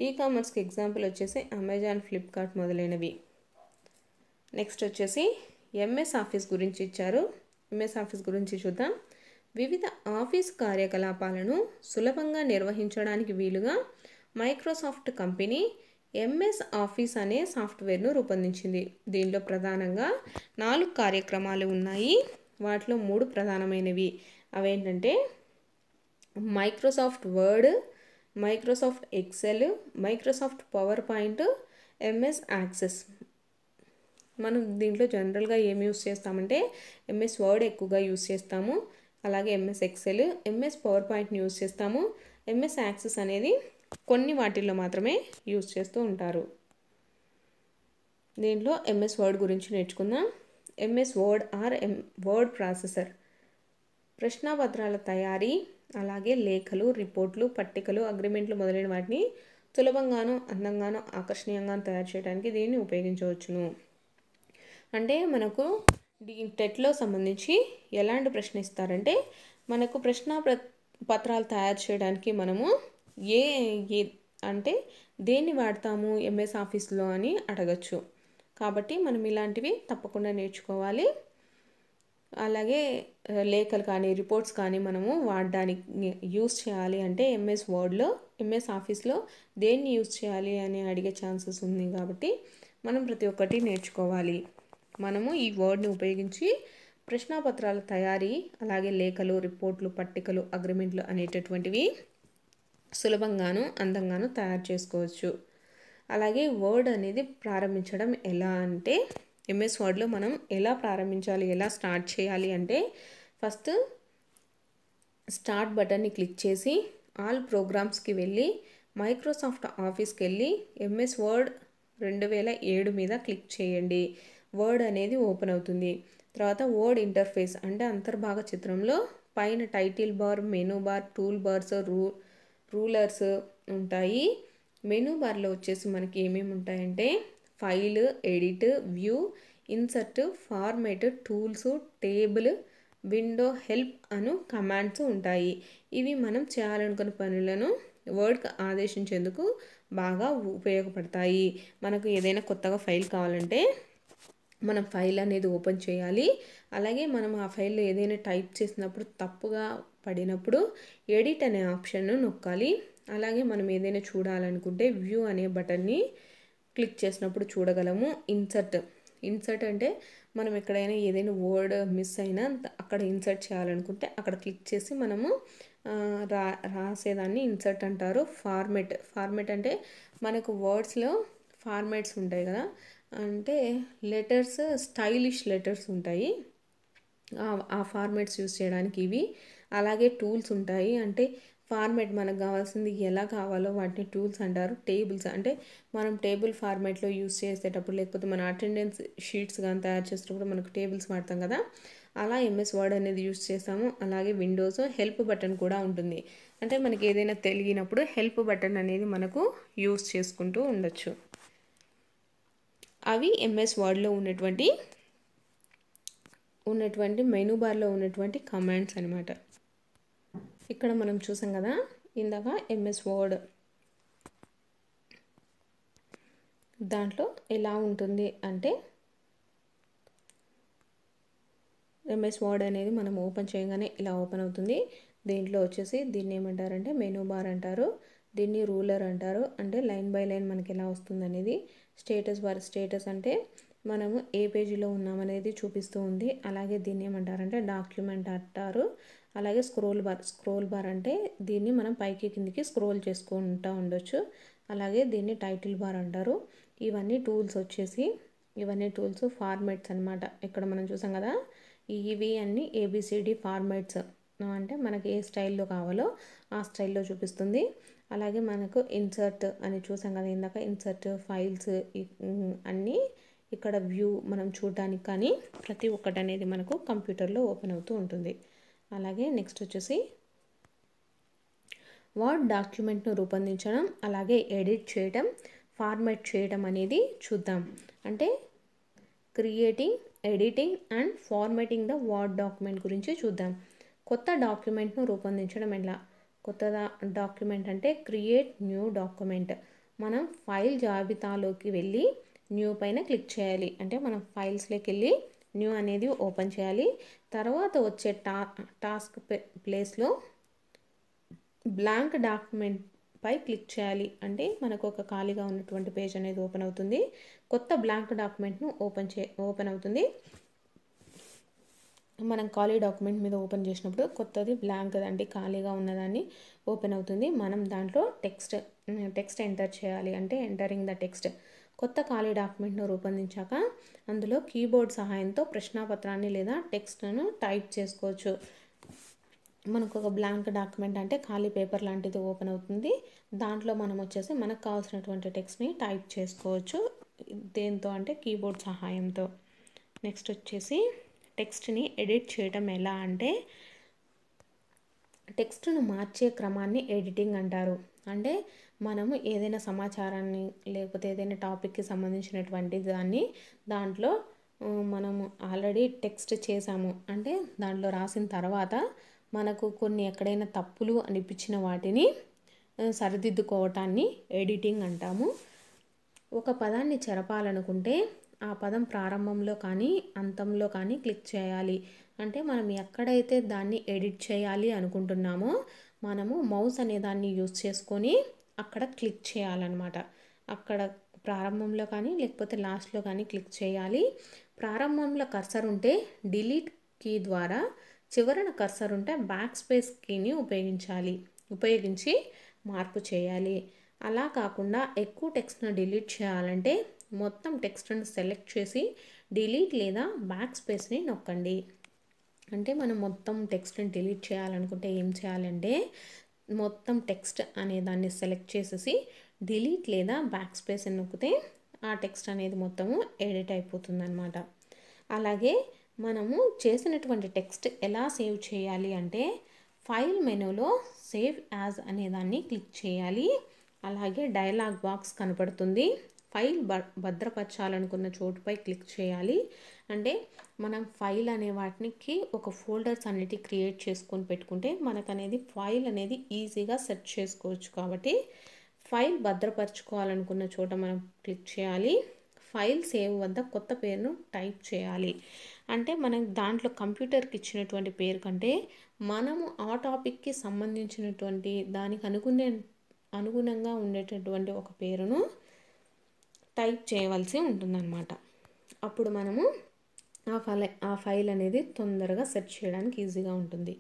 ఈ కామర్స్కి ఎగ్జాంపుల్ వచ్చేసి అమెజాన్, ఫ్లిప్కార్ట్ మొదలైనవి. నెక్స్ట్ వచ్చేసి ఎంఎస్ ఆఫీస్ గురించి ఇచ్చారు. ఎంఎస్ ఆఫీస్ గురించి చూద్దాం. వివిధ ఆఫీస్ కార్యకలాపాలను సులభంగా నిర్వహించడానికి వీలుగా మైక్రోసాఫ్ట్ కంపెనీ ఎంఎస్ ఆఫీస్ అనే సాఫ్ట్వేర్ను రూపొందించింది. దీనిలో ప్రధానంగా 4 కార్యక్రమాలు ఉన్నాయి. వాటిలో 3 ప్రధానమైనవి. అవేంటంటే Microsoft word, Microsoft Excel, Microsoft power point, MS access. మనం దీంట్లో జనరల్గా ఏమి యూస్ చేస్తామంటే ఎంఎస్ వర్డ్ ఎక్కువగా యూస్ చేస్తాము. అలాగే ఎంఎస్ ఎక్సెల్, ఎంఎస్ పవర్ పాయింట్ని యూస్ చేస్తాము. ఎంఎస్ యాక్సెస్ అనేది కొన్ని వాటిల్లో మాత్రమే యూస్ చేస్తూ ఉంటారు. దీంట్లో ఎంఎస్ వర్డ్ గురించి నేర్చుకుందాం. ఎంఎస్ వర్డ్ వర్డ్ ప్రాసెసర్ ప్రశ్నాపత్రాల తయారీ, అలాగే లేఖలు, రిపోర్ట్లు, పట్టికలు, అగ్రిమెంట్లు మొదలైన వాటిని సులభంగాను, అందంగాను, ఆకర్షణీయంగాను తయారు చేయడానికి దీన్ని ఉపయోగించవచ్చును. అంటే మనకు టెట్లో సంబంధించి ఎలాంటి ప్రశ్న ఇస్తారంటే మనకు పత్రాలు తయారు చేయడానికి మనము ఏ అంటే దేన్ని వాడతాము ఎంఎస్ ఆఫీస్లో అని అడగచ్చు. కాబట్టి మనం ఇలాంటివి తప్పకుండా నేర్చుకోవాలి. అలాగే లేఖలు కానీ రిపోర్ట్స్ కానీ మనము వాడడానికి యూస్ చేయాలి అంటే ఎంఎస్ వర్డ్లో, ఎంఎస్ ఆఫీస్లో దేన్ని యూస్ చేయాలి అని అడిగే ఛాన్సెస్ ఉంది. కాబట్టి మనం ప్రతి ఒక్కటి నేర్చుకోవాలి. మనము ఈ వర్డ్ని ఉపయోగించి ప్రశ్నాపత్రాల తయారీ, అలాగే లేఖలు, రిపోర్ట్లు, పట్టికలు, అగ్రిమెంట్లు అనేటటువంటివి సులభంగాను, అందంగాను తయారు చేసుకోవచ్చు. అలాగే వర్డ్ అనేది ప్రారంభించడం ఎలా అంటే ఎంఎస్ వర్డ్లో మనం ఎలా ప్రారంభించాలి, ఎలా స్టార్ట్ చేయాలి అంటే ఫస్ట్ స్టార్ట్ బటన్ని క్లిక్ చేసి ఆల్ ప్రోగ్రామ్స్కి వెళ్ళి మైక్రోసాఫ్ట్ ఆఫీస్కి వెళ్ళి ఎంఎస్ వర్డ్ 2007 మీద క్లిక్ చేయండి. వర్డ్ అనేది ఓపెన్ అవుతుంది. తర్వాత వర్డ్ ఇంటర్ఫేస్ అంటే అంతర్భాగ చిత్రంలో పైన title bar, menu bar, tool bars, rulers ఉంటాయి. మెనూ బార్లో వచ్చేసి మనకి ఏమేమి ఉంటాయంటే file, edit, view, insert, format, tools, table, window, help అను కమాండ్స్ ఉంటాయి. ఇవి మనం చేయాలనుకున్న పనులను వర్డ్కి ఆదేశించేందుకు బాగా ఉపయోగపడతాయి. మనకు ఏదైనా కొత్తగా ఫైల్ కావాలంటే మనం ఫైల్ అనేది ఓపెన్ చేయాలి. అలాగే మనం ఆ ఫైల్లో ఏదైనా టైప్ చేసినప్పుడు తప్పుగా పడినప్పుడు ఎడిట్ అనే ఆప్షన్ను నొక్కాలి. అలాగే మనం ఏదైనా చూడాలనుకుంటే వ్యూ అనే బటన్ని క్లిక్ చేసినప్పుడు చూడగలము. ఇన్సర్ట్ అంటే మనం ఎక్కడైనా ఏదైనా వర్డ్ మిస్ అయినా అక్కడ ఇన్సర్ట్ చేయాలనుకుంటే అక్కడ క్లిక్ చేసి మనము రాసేదాన్ని ఇన్సర్ట్ అంటారు. ఫార్మేట్ అంటే మనకు వర్డ్స్లో ఫార్మాట్స్ ఉంటాయి కదా, అంటే లెటర్స్, స్టైలిష్ లెటర్స్ ఉంటాయి. ఆ ఫార్మాట్స్ యూస్ చేయడానికి ఇవి. అలాగే టూల్స్ ఉంటాయి. అంటే ఫార్మాట్ మనకు కావాల్సింది ఎలా కావాలో వాటిని టూల్స్ అంటారు. టేబుల్స్ అంటే మనం టేబుల్ ఫార్మాట్లో యూస్ చేసేటప్పుడు, లేకపోతే మన అటెండెన్స్ షీట్స్ కానీ తయారు చేసేటప్పుడు మనకు టేబుల్స్ వాడతాం కదా, అలా ఎంఎస్ వర్డ్ అనేది యూస్ చేస్తాము. అలాగే విండోస్, హెల్ప్ బటన్ కూడా ఉంటుంది. అంటే మనకి ఏదైనా తెలియనప్పుడు హెల్ప్ బటన్ అనేది మనకు యూస్ చేసుకుంటూ ఉండొచ్చు. అవి ఎంఎస్ వర్డ్లో ఉన్నటువంటి మెనూ బార్లో ఉన్నటువంటి కమాండ్స్ అనమాట. ఇక్కడ మనం చూసాం కదా ఇందాక ఎంఎస్ వర్డ్ దాంట్లో ఎలా ఉంటుంది అంటే ఎంఎస్ వర్డ్ అనేది మనం ఓపెన్ చేయగానే ఇలా ఓపెన్ అవుతుంది. దీంట్లో వచ్చేసి దీన్ని ఏమంటారంటే మెనూ బార్ అంటారు. దీన్ని రూలర్ అంటారు. అంటే లైన్ బై లైన్ మనకి ఎలా వస్తుంది అనేది. స్టేటస్ బార్, స్టేటస్ అంటే మనము ఏ పేజీలో ఉన్నామనేది చూపిస్తూ ఉంది. అలాగే దీన్ని ఏమంటారంటే డాక్యుమెంట్ అంటారు. అలాగే స్క్రోల్ బార్ అంటే దీన్ని మనం పైకి కిందికి స్క్రోల్ చేసుకుంటూ ఉండొచ్చు. అలాగే దీన్ని టైటిల్ బార్ అంటారు. ఇవన్నీ టూల్స్ ఫార్మాట్స్ అనమాట. ఇక్కడ మనం చూసాం కదా, ఇవి అన్ని ఏబిసిడి ఫార్మాట్స్. అంటే మనకి ఏ స్టైల్లో కావాలో ఆ స్టైల్లో చూపిస్తుంది. అలాగే మనకు ఇన్సర్ట్ అని చూసాం కదా ఇందాక, ఇన్సర్ట్, ఫైల్స్ అన్నీ ఇక్కడ వ్యూ మనం చూడడానికి కానీ ప్రతి ఒక్కటి అనేది మనకు కంప్యూటర్లో ఓపెన్ అవుతూ ఉంటుంది. అలాగే నెక్స్ట్ వచ్చేసి వర్డ్ డాక్యుమెంట్ను రూపొందించడం, అలాగే ఎడిట్ చేయడం, ఫార్మాట్ చేయడం అనేది చూద్దాం. అంటే creating, editing and formatting the word document గురించి చూద్దాం. కొత్త డాక్యుమెంట్ను రూపొందించడం ఎలా? కొత్త డాక్యుమెంట్ అంటే క్రియేట్ న్యూ డాక్యుమెంట్. మనం ఫైల్ జాబితాలోకి వెళ్ళి న్యూ పైన క్లిక్ చేయాలి. అంటే మనం ఫైల్స్లోకి వెళ్ళి న్యూ అనేది ఓపెన్ చేయాలి. తర్వాత వచ్చే టాస్క్ ప్లేస్లో బ్లాంక్ డాక్యుమెంట్ పై క్లిక్ చేయాలి. అంటే మనకు ఒక ఖాళీగా ఉన్నటువంటి పేజ్ అనేది ఓపెన్ అవుతుంది. కొత్త బ్లాంక్ డాక్యుమెంట్ను ఓపెన్ అవుతుంది. మనం ఖాళీ డాక్యుమెంట్ మీద ఓపెన్ చేసినప్పుడు కొత్తది బ్లాంక్ అంటే ఖాళీగా ఉన్నదాన్ని ఓపెన్ అవుతుంది. మనం దాంట్లో టెక్స్ట్ ఎంటర్ చేయాలి. అంటే ఎంటరింగ్ ద టెక్స్ట్. కొత్త ఖాళీ డాక్యుమెంట్ను రూపొందించాక అందులో కీబోర్డ్ సహాయంతో ప్రశ్నాపత్రాన్ని లేదా టెక్స్ట్ను టైప్ చేసుకోవచ్చు. మనకు ఒక బ్లాంక్ డాక్యుమెంట్ అంటే ఖాళీ పేపర్ లాంటిది ఓపెన్ అవుతుంది. దాంట్లో మనం వచ్చేసి మనకు కావాల్సినటువంటి టెక్స్ట్ని టైప్ చేసుకోవచ్చు. దేంతో అంటే కీబోర్డ్ సహాయంతో. నెక్స్ట్ వచ్చేసి టెక్స్ట్ని ఎడిట్ చేయడం ఎలా అంటే టెక్స్ట్ను మార్చే క్రమాన్ని ఎడిటింగ్ అంటారు. అంటే మనము ఏదైనా సమాచారాన్ని లేకపోతే ఏదైనా టాపిక్కి సంబంధించినటువంటి దాంట్లో మనము ఆల్రెడీ టెక్స్ట్ చేసాము అంటే దాంట్లో రాసిన తర్వాత మనకు కొన్ని ఎక్కడైనా తప్పులు అనిపించిన వాటిని సరిదిద్దుకోవటాన్ని ఎడిటింగ్ అంటాము. ఒక పదాన్ని చెరపాలనుకుంటే ఆ పదం ప్రారంభంలో కానీ అంతంలో కానీ క్లిక్ చేయాలి. అంటే మనం ఎక్కడైతే దాన్ని ఎడిట్ చేయాలి అనుకుంటున్నామో మనము మౌస్ అనే దాన్ని యూజ్ చేసుకొని అక్కడ క్లిక్ చేయాలన్నమాట. అక్కడ ప్రారంభంలో కానీ లేకపోతే లాస్ట్లో కానీ క్లిక్ చేయాలి. ప్రారంభంలో కర్సర్ ఉంటే డిలీట్ కీ ద్వారా, చివరన కర్సర్ ఉంటే బ్యాక్ స్పేస్ కీని ఉపయోగించి మార్పు చేయాలి. అలా కాకుండా ఎక్కువ టెక్స్ట్ను డిలీట్ చేయాలంటే మొత్తం టెక్స్ట్ను సెలెక్ట్ చేసి డిలీట్ లేదా బ్యాక్ స్పేస్ని నొక్కండి. అంటే మనం మొత్తం టెక్స్ట్ని డిలీట్ చేయాలనుకుంటే ఏం చేయాలంటే మొత్తం టెక్స్ట్ అనే దాన్ని సెలెక్ట్ చేసేసి డిలీట్ లేదా బ్యాక్ స్పేస్ నొక్కితే ఆ టెక్స్ట్ అనేది మొత్తము ఎడిట్ అయిపోతుంది అన్నమాట. అలాగే మనము చేసినటువంటి టెక్స్ట్ ఎలా సేవ్ చేయాలి అంటే ఫైల్ మెనూలో సేవ్ యాజ్ అనే దాన్ని క్లిక్ చేయాలి. అలాగే డైలాగ్ బాక్స్ కనపడుతుంది. ఫైల్ భద్రపరచాలనుకున్న చోటుపై క్లిక్ చేయాలి. అంటే మనం ఫైల్ అనే వాటికి ఒక ఫోల్డర్స్ అన్నిటి క్రియేట్ చేసుకొని పెట్టుకుంటే మనకు అనేది ఫైల్ అనేది ఈజీగా సెర్చ్ చేసుకోవచ్చు. కాబట్టి ఫైల్ భద్రపరచుకోవాలనుకున్న చోట మనం క్లిక్ చేయాలి. ఫైల్ సేవ్ వద్ద కొత్త పేరును టైప్ చేయాలి. అంటే మనం దాంట్లో కంప్యూటర్కి ఇచ్చినటువంటి పేరు కంటే మనము ఆ టాపిక్కి సంబంధించినటువంటి దానికి అనుగుణంగా ఉండేటటువంటి ఒక పేరును టైప్ చేయవలసి ఉంటుందన్నమాట. అప్పుడు మనము ఆ ఫైల్ అనేది తొందరగా సెర్చ్ చేయడానికి ఈజీగా ఉంటుంది.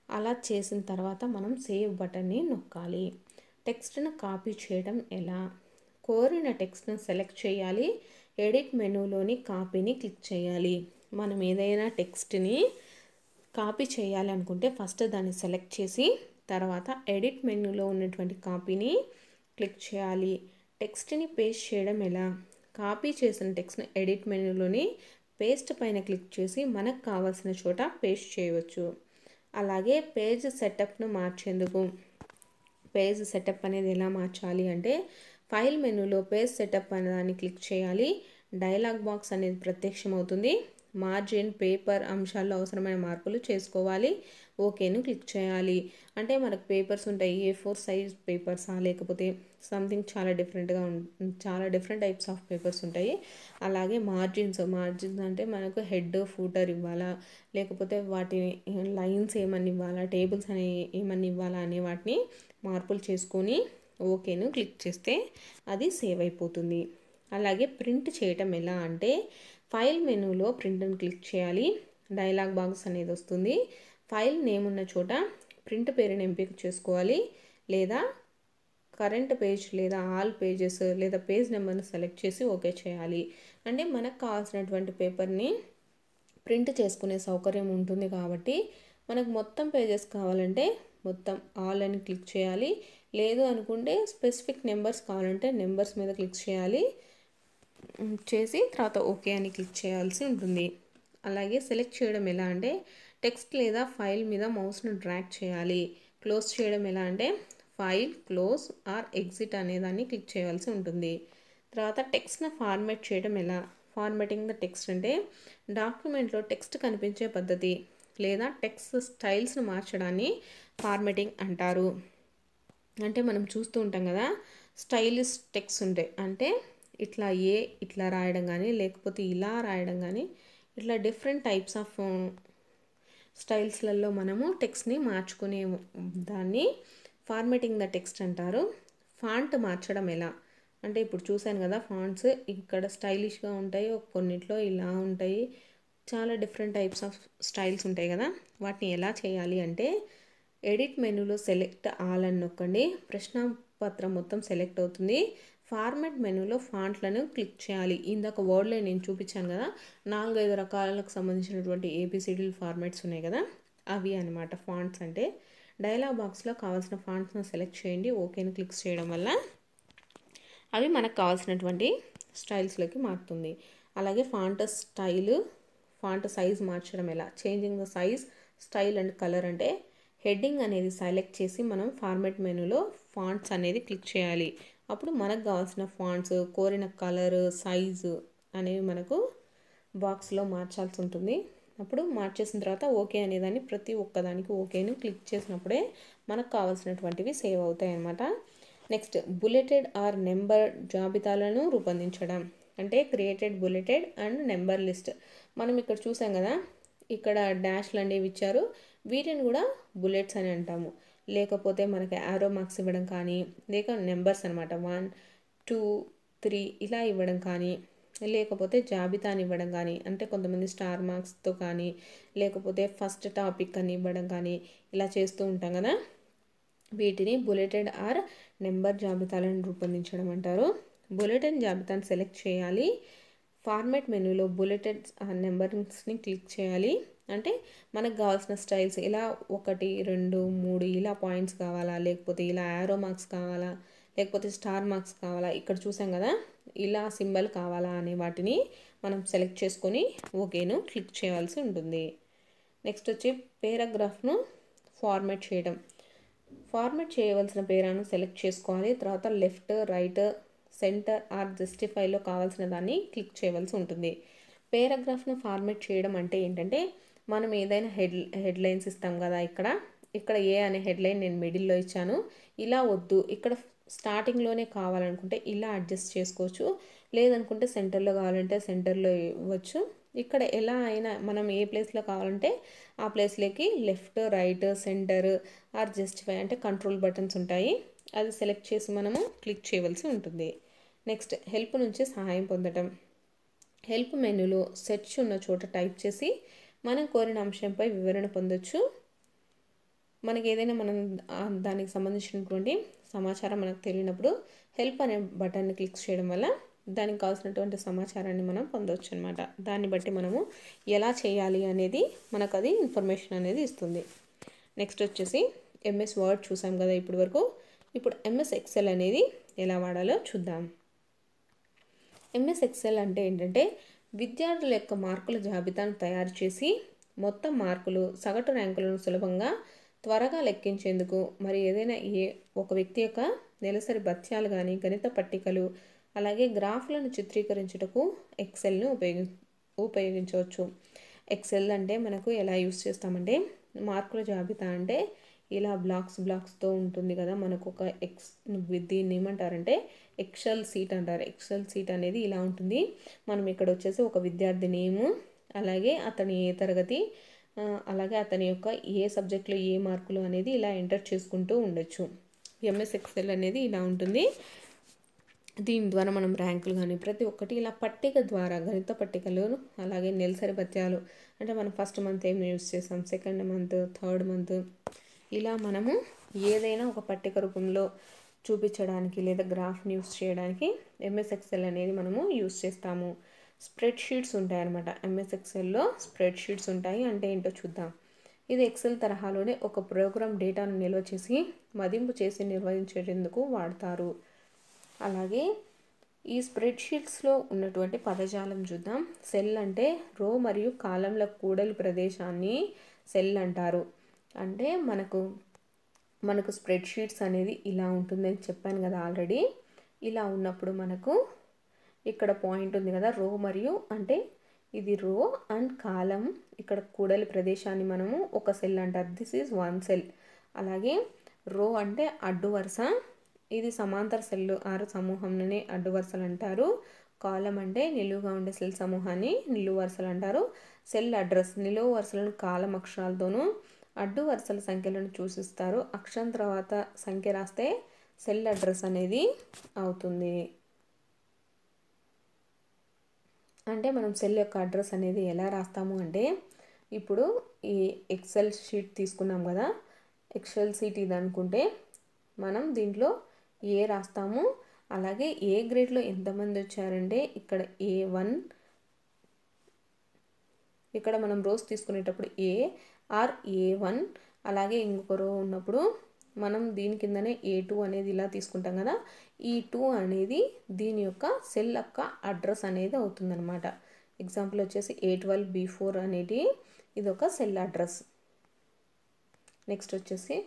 అలా చేసిన తర్వాత మనం సేవ్ బటన్ని నొక్కాలి. టెక్స్ట్ను కాపీ చేయడం ఎలా? కోరిన టెక్స్ట్ను సెలెక్ట్ చేయాలి. ఎడిట్ మెనూలోని కాపీని క్లిక్ చేయాలి. మనం ఏదైనా టెక్స్ట్ని కాపీ చేయాలనుకుంటే ఫస్ట్ దాన్ని సెలెక్ట్ చేసి తర్వాత ఎడిట్ మెనూలో ఉన్నటువంటి కాపీని క్లిక్ చేయాలి. టెక్స్ట్ని పేస్ట్ చేయడం ఎలా? కాపీ చేసిన టెక్స్ట్ని ఎడిట్ మెనూలోని పేస్ట్ పైన క్లిక్ చేసి మనకు కావాల్సిన చోట పేస్ట్ చేయవచ్చు. అలాగే పేజ్ సెటప్ను మార్చేందుకు పేజ్ సెటప్ అనేది ఎలా మార్చాలి అంటే ఫైల్ మెనూలో పేజ్ సెటప్ అనే దాన్ని క్లిక్ చేయాలి. డైలాగ్ బాక్స్ అనేది ప్రత్యక్షమవుతుంది. మార్జిన్, పేపర్ అంశాల్లో అవసరమైన మార్పులు చేసుకోవాలి. ఓకేను క్లిక్ చేయాలి. అంటే మనకు పేపర్స్ ఉంటాయి. A4 సైజ్ పేపర్సా లేకపోతే సంథింగ్ చాలా డిఫరెంట్ టైప్స్ ఆఫ్ పేపర్స్ ఉంటాయి. అలాగే మార్జిన్స్ అంటే మనకు హెడ్, ఫూటర్ ఇవ్వాలా లేకపోతే వాటి లైన్స్ ఏమన్నా ఇవ్వాలా, టేబుల్స్ అని ఏమన్నా ఇవ్వాలా అనే వాటిని మార్పులు చేసుకొని ఓకేను క్లిక్ చేస్తే అది సేవ్ అయిపోతుంది. అలాగే ప్రింట్ చేయటం ఎలా అంటే ఫైల్ మెనూలో ప్రింట్ని క్లిక్ చేయాలి. డైలాగ్ బాక్స్ అనేది వస్తుంది. ఫైల్ నేమ్ ఉన్న చోట ప్రింట్ పేరుని ఎంపిక చేసుకోవాలి. లేదా కరెంట్ పేజ్ లేదా ఆల్ పేజెస్ లేదా పేజ్ నెంబర్ని సెలెక్ట్ చేసి ఓకే చేయాలి. అంటే మనకు కావాల్సినటువంటి పేపర్ని ప్రింట్ చేసుకునే సౌకర్యం ఉంటుంది. కాబట్టి మనకు మొత్తం పేజెస్ కావాలంటే మొత్తం ఆల్ అని క్లిక్ చేయాలి. లేదు అనుకుంటే స్పెసిఫిక్ నెంబర్స్ కావాలంటే నెంబర్స్ మీద క్లిక్ చేసి తర్వాత ఓకే అని క్లిక్ చేయాల్సి ఉంటుంది. అలాగే సెలెక్ట్ చేయడం ఎలా అంటే టెక్స్ట్ లేదా ఫైల్ మీద మౌస్ను డ్రాగ్ చేయాలి. క్లోజ్ చేయడం ఎలా అంటే ఫైల్, క్లోజ్ ఆర్ ఎగ్జిట్ అనేదాన్ని క్లిక్ చేయాల్సి ఉంటుంది. తర్వాత టెక్స్ట్ను ఫార్మాట్ చేయడం ఎలా? ఫార్మాటింగ్ ద టెక్స్ట్ అంటే డాక్యుమెంట్లో టెక్స్ట్ కనిపించే పద్ధతి లేదా టెక్స్ట్ స్టైల్స్ను మార్చడాన్ని ఫార్మాటింగ్ అంటారు. అంటే మనం చూస్తూ ఉంటాం కదా స్టైలిష్ టెక్స్ట్ ఉంటాయి. అంటే ఇట్లా ఇట్లా రాయడం కానీ లేకపోతే ఇలా రాయడం కానీ ఇట్లా డిఫరెంట్ టైప్స్ ఆఫ్ స్టైల్స్లలో మనము టెక్స్ట్ని మార్చుకునే దాన్ని ఫార్మేటింగ్ ద టెక్స్ట్ అంటారు. ఫాంట్ మార్చడం ఎలా అంటే ఇప్పుడు చూశాను కదా, ఫాంట్స్ ఇక్కడ స్టైలిష్గా ఉంటాయి, కొన్నిట్లో ఇలా ఉంటాయి, చాలా డిఫరెంట్ టైప్స్ ఆఫ్ స్టైల్స్ ఉంటాయి కదా. వాటిని ఎలా చేయాలి అంటే ఎడిట్ మెనూలో సెలెక్ట్ ఆల్ అని నొక్కండి. ప్రశ్నపత్రం మొత్తం సెలెక్ట్ అవుతుంది. ఫార్మాట్ మెనూలో ఫాంట్లను క్లిక్ చేయాలి. ఇందాక వర్డ్లో నేను చూపించాను కదా, 4-5 రకాలకు సంబంధించినటువంటి ఏబిసిడీలు ఫార్మాట్స్ ఉన్నాయి కదా, అవి అనమాట ఫాంట్స్ అంటే. డైలాగ్ బాక్స్లో కావాల్సిన ఫాంట్స్ను సెలెక్ట్ చేయండి. ఓకేని క్లిక్ చేయడం వల్ల అవి మనకు కావాల్సినటువంటి స్టైల్స్లోకి మారుతుంది. అలాగే ఫాంట్ స్టైల్, ఫాంట్ సైజ్ మార్చడం ఎలా, changing the size, style and colour అంటే హెడ్డింగ్ అనేది సెలెక్ట్ చేసి మనం ఫార్మాట్ మెనూలో ఫాంట్స్ అనేది క్లిక్ చేయాలి. అప్పుడు మనకు కావాల్సిన ఫాంట్స్, కోరిన కలర్, సైజు అనేవి మనకు బాక్స్లో మార్చాల్సి ఉంటుంది. అప్పుడు మార్చేసిన తర్వాత ఓకే అనేదాన్ని ప్రతి ఒక్కదానికి ఓకేని క్లిక్ చేసినప్పుడే మనకు కావాల్సినటువంటివి సేవ్ అవుతాయి అన్నమాట. నెక్స్ట్ బుల్లెటెడ్ ఆర్ నెంబర్ జాబితాలను రూపొందించడం అంటే created bulleted and number list. మనం ఇక్కడ చూసాం కదా, ఇక్కడ డాష్లు అనేవి ఇచ్చారు, వీటిని కూడా బుల్లెట్స్ అని అంటాము. లేకపోతే మనకి యారో మార్క్స్ ఇవ్వడం కానీ, లేక నెంబర్స్ అనమాట 1, 2, 3 ఇలా ఇవ్వడం కానీ, లేకపోతే జాబితాని ఇవ్వడం కానీ, అంటే కొంతమంది స్టార్ మార్క్స్తో కానీ, లేకపోతే ఫస్ట్ టాపిక్ అని ఇవ్వడం కానీ ఇలా చేస్తూ ఉంటాం కదా, వీటిని బుల్లెటెడ్ ఆర్ నెంబర్ జాబితాలను రూపొందించడం అంటారు. బుల్లెటెడ్ జాబితాను సెలెక్ట్ చేయాలి. ఫార్మాట్ మెనూలో బుల్లెటెడ్ నెంబర్స్ని క్లిక్ చేయాలి. అంటే మనకు కావాల్సిన స్టైల్స్ ఇలా 1, 2, 3 ఇలా పాయింట్స్ కావాలా, లేకపోతే ఇలా యారో మార్క్స్ కావాలా, లేకపోతే స్టార్ మార్క్స్ కావాలా, ఇక్కడ చూసాం కదా ఇలా సింబల్ కావాలా అనే వాటిని మనం సెలెక్ట్ చేసుకొని ఓకేను క్లిక్ చేయాల్సి ఉంటుంది. నెక్స్ట్ వచ్చి పేరాగ్రాఫ్ను ఫార్మాట్ చేయడం. ఫార్మాట్ చేయవలసిన పేరాను సెలెక్ట్ చేసుకోవాలి. తర్వాత లెఫ్ట్, రైట్, సెంటర్ ఆర్ జస్టిఫైలో కావాల్సిన దాన్ని క్లిక్ చేయవలసి ఉంటుంది. పేరాగ్రాఫ్ను ఫార్మాట్ చేయడం అంటే ఏంటంటే మనం ఏదైనా హెడ్లైన్స్ ఇస్తాం కదా, ఇక్కడ ఏ అనే హెడ్లైన్ నేను మిడిల్లో ఇచ్చాను, ఇలా వద్దు, ఇక్కడ స్టార్టింగ్లోనే కావాలనుకుంటే ఇలా అడ్జస్ట్ చేసుకోవచ్చు, లేదనుకుంటే సెంటర్లో కావాలంటే సెంటర్లో ఇవ్వచ్చు. ఇక్కడ ఎలా అయినా మనం ఏ ప్లేస్లో కావాలంటే ఆ ప్లేస్లోకి left, right, center or justify అంటే కంట్రోల్ బటన్స్ ఉంటాయి, అది సెలెక్ట్ చేసి మనము క్లిక్ చేయవలసి ఉంటుంది. నెక్స్ట్ హెల్ప్ నుంచి సహాయం పొందడం. హెల్ప్ మెనూలో సెర్చ్ ఉన్న చోట టైప్ చేసి మనం కోరిన అంశంపై వివరణ పొందొచ్చు. మనకి ఏదైనా మనం దానికి సంబంధించినటువంటి సమాచారం మనకు తెలియనప్పుడు హెల్ప్ అనే బటన్ని క్లిక్ చేయడం వల్ల దానికి కావాల్సినటువంటి సమాచారాన్ని మనం పొందవచ్చు అనమాట. దాన్ని బట్టి మనము ఎలా చేయాలి అనేది మనకు అది ఇన్ఫర్మేషన్ అనేది ఇస్తుంది. నెక్స్ట్ వచ్చేసి ఎంఎస్ వర్డ్ చూసాం కదా ఇప్పటి వరకు. ఇప్పుడు ఎంఎస్ ఎక్సెల్ అనేది ఎలా వాడాలో చూద్దాం. ఎంఎస్ ఎక్సెల్ అంటే ఏంటంటే విద్యార్థుల యొక్క మార్కుల జాబితాను తయారు చేసి మొత్తం మార్కులు, సగటు ర్యాంకులను సులభంగా త్వరగా లెక్కించేందుకు, మరి ఏదైనా ఒక వ్యక్తి యొక్క నెలసరి భత్యాలు కానీ, గణిత పట్టికలు, అలాగే గ్రాఫ్లను చిత్రీకరించుటకు ఎక్సెల్ను ఉపయోగించవచ్చు. ఎక్సెల్ అంటే మనకు ఎలా యూస్ చేస్తామంటే మార్కుల జాబితా అంటే ఇలా బ్లాక్స్తో ఉంటుంది కదా, మనకు ఒక దీన్ని ఏమంటారంటే ఎక్సెల్ సీట్ అంటారు. ఎక్సెల్ సీట్ అనేది ఇలా ఉంటుంది. మనం ఇక్కడ వచ్చేసి ఒక విద్యార్థి నేము, అలాగే అతని ఏ తరగతి, అలాగే అతని యొక్క ఏ సబ్జెక్ట్లో ఏ మార్కులు అనేది ఇలా ఎంటర్ చేసుకుంటూ ఉండొచ్చు. ఎంఎస్ ఎక్సెల్ అనేది ఇలా ఉంటుంది. దీని ద్వారా మనం ర్యాంకులు కానీ ప్రతి ఒక్కటి ఇలా పట్టిక ద్వారా, గణిత పట్టికలు, అలాగే నెలసరి భత్యాలు అంటే మనం ఫస్ట్ మంత్ ఏం యూస్ చేసాం, సెకండ్ మంత్, థర్డ్ మంత్, ఇలా మనము ఏదైనా ఒక పట్టిక రూపంలో చూపించడానికి లేదా గ్రాఫ్ని యూస్ చేయడానికి ఎంఎస్ ఎక్సెల్ అనేది మనము యూస్ చేస్తాము. స్ప్రెడ్ షీట్స్ ఉంటాయన్నమాట. ఎంఎస్ ఎక్సెల్లో స్ప్రెడ్ షీట్స్ ఉంటాయి. అంటే ఏంటో చూద్దాం. ఇది ఎక్సెల్ తరహాలోనే ఒక ప్రోగ్రామ్ డేటాను నిల్వ చేసి మదింపు చేసి నిర్వహించేందుకు వాడతారు. అలాగే ఈ స్ప్రెడ్ షీట్స్లో ఉన్నటువంటి పదజాలం చూద్దాం. సెల్ అంటే రో మరియు కాలంల కూడలి ప్రదేశాన్ని సెల్ అంటారు. అంటే మనకు స్ప్రెడ్ షీట్స్ అనేది ఇలా ఉంటుందని చెప్పాను కదా ఆల్రెడీ. ఇలా ఉన్నప్పుడు మనకు ఇక్కడ పాయింట్ ఉంది కదా, రో మరియు అంటే ఇది రో అండ్ కాలం, ఇక్కడ కూడలి ప్రదేశాన్ని మనము ఒక సెల్ అంటారు. This is 1 cell. అలాగే రో అంటే అడ్డు వరుస, ఇది సమాంతర సెల్ ఆర్ సమూహంనే అడ్డు వరుసలు అంటారు. కాలం అంటే నిలువుగా ఉండే సెల్ సమూహాన్ని నిలువు వరుసలు అంటారు. సెల్ అడ్రస్ నిలువు వరుసలను కాలం అక్షరాలతోనూ అడ్డు వరుసల సంఖ్యలను సూచిస్తారు. అక్షరం తర్వాత సంఖ్య రాస్తే సెల్ అడ్రస్ అనేది అవుతుంది. అంటే మనం సెల్ యొక్క అడ్రస్ అనేది ఎలా రాస్తాము అంటే, ఇప్పుడు ఈ ఎక్సెల్ షీట్ తీసుకున్నాం కదా, ఎక్సెల్ షీట్ ఇది అనుకుంటే మనం దీంట్లో ఏ రాస్తాము. అలాగే ఏ గ్రేడ్లో ఎంతమంది వచ్చారంటే ఇక్కడ A1, ఇక్కడ మనం రోస్ తీసుకునేటప్పుడు A1, అలాగే ఇంకొక రో ఉన్నప్పుడు మనం దీని కిందనే A2 అనేది ఇలా తీసుకుంటాం కదా, ఈ 2 అనేది దీని యొక్క సెల్ యొక్క అడ్రస్ అనేది అవుతుందన్నమాట. ఎగ్జాంపుల్ వచ్చేసి A12 B4 అనేది ఇది ఒక సెల్ అడ్రస్. నెక్స్ట్ వచ్చేసి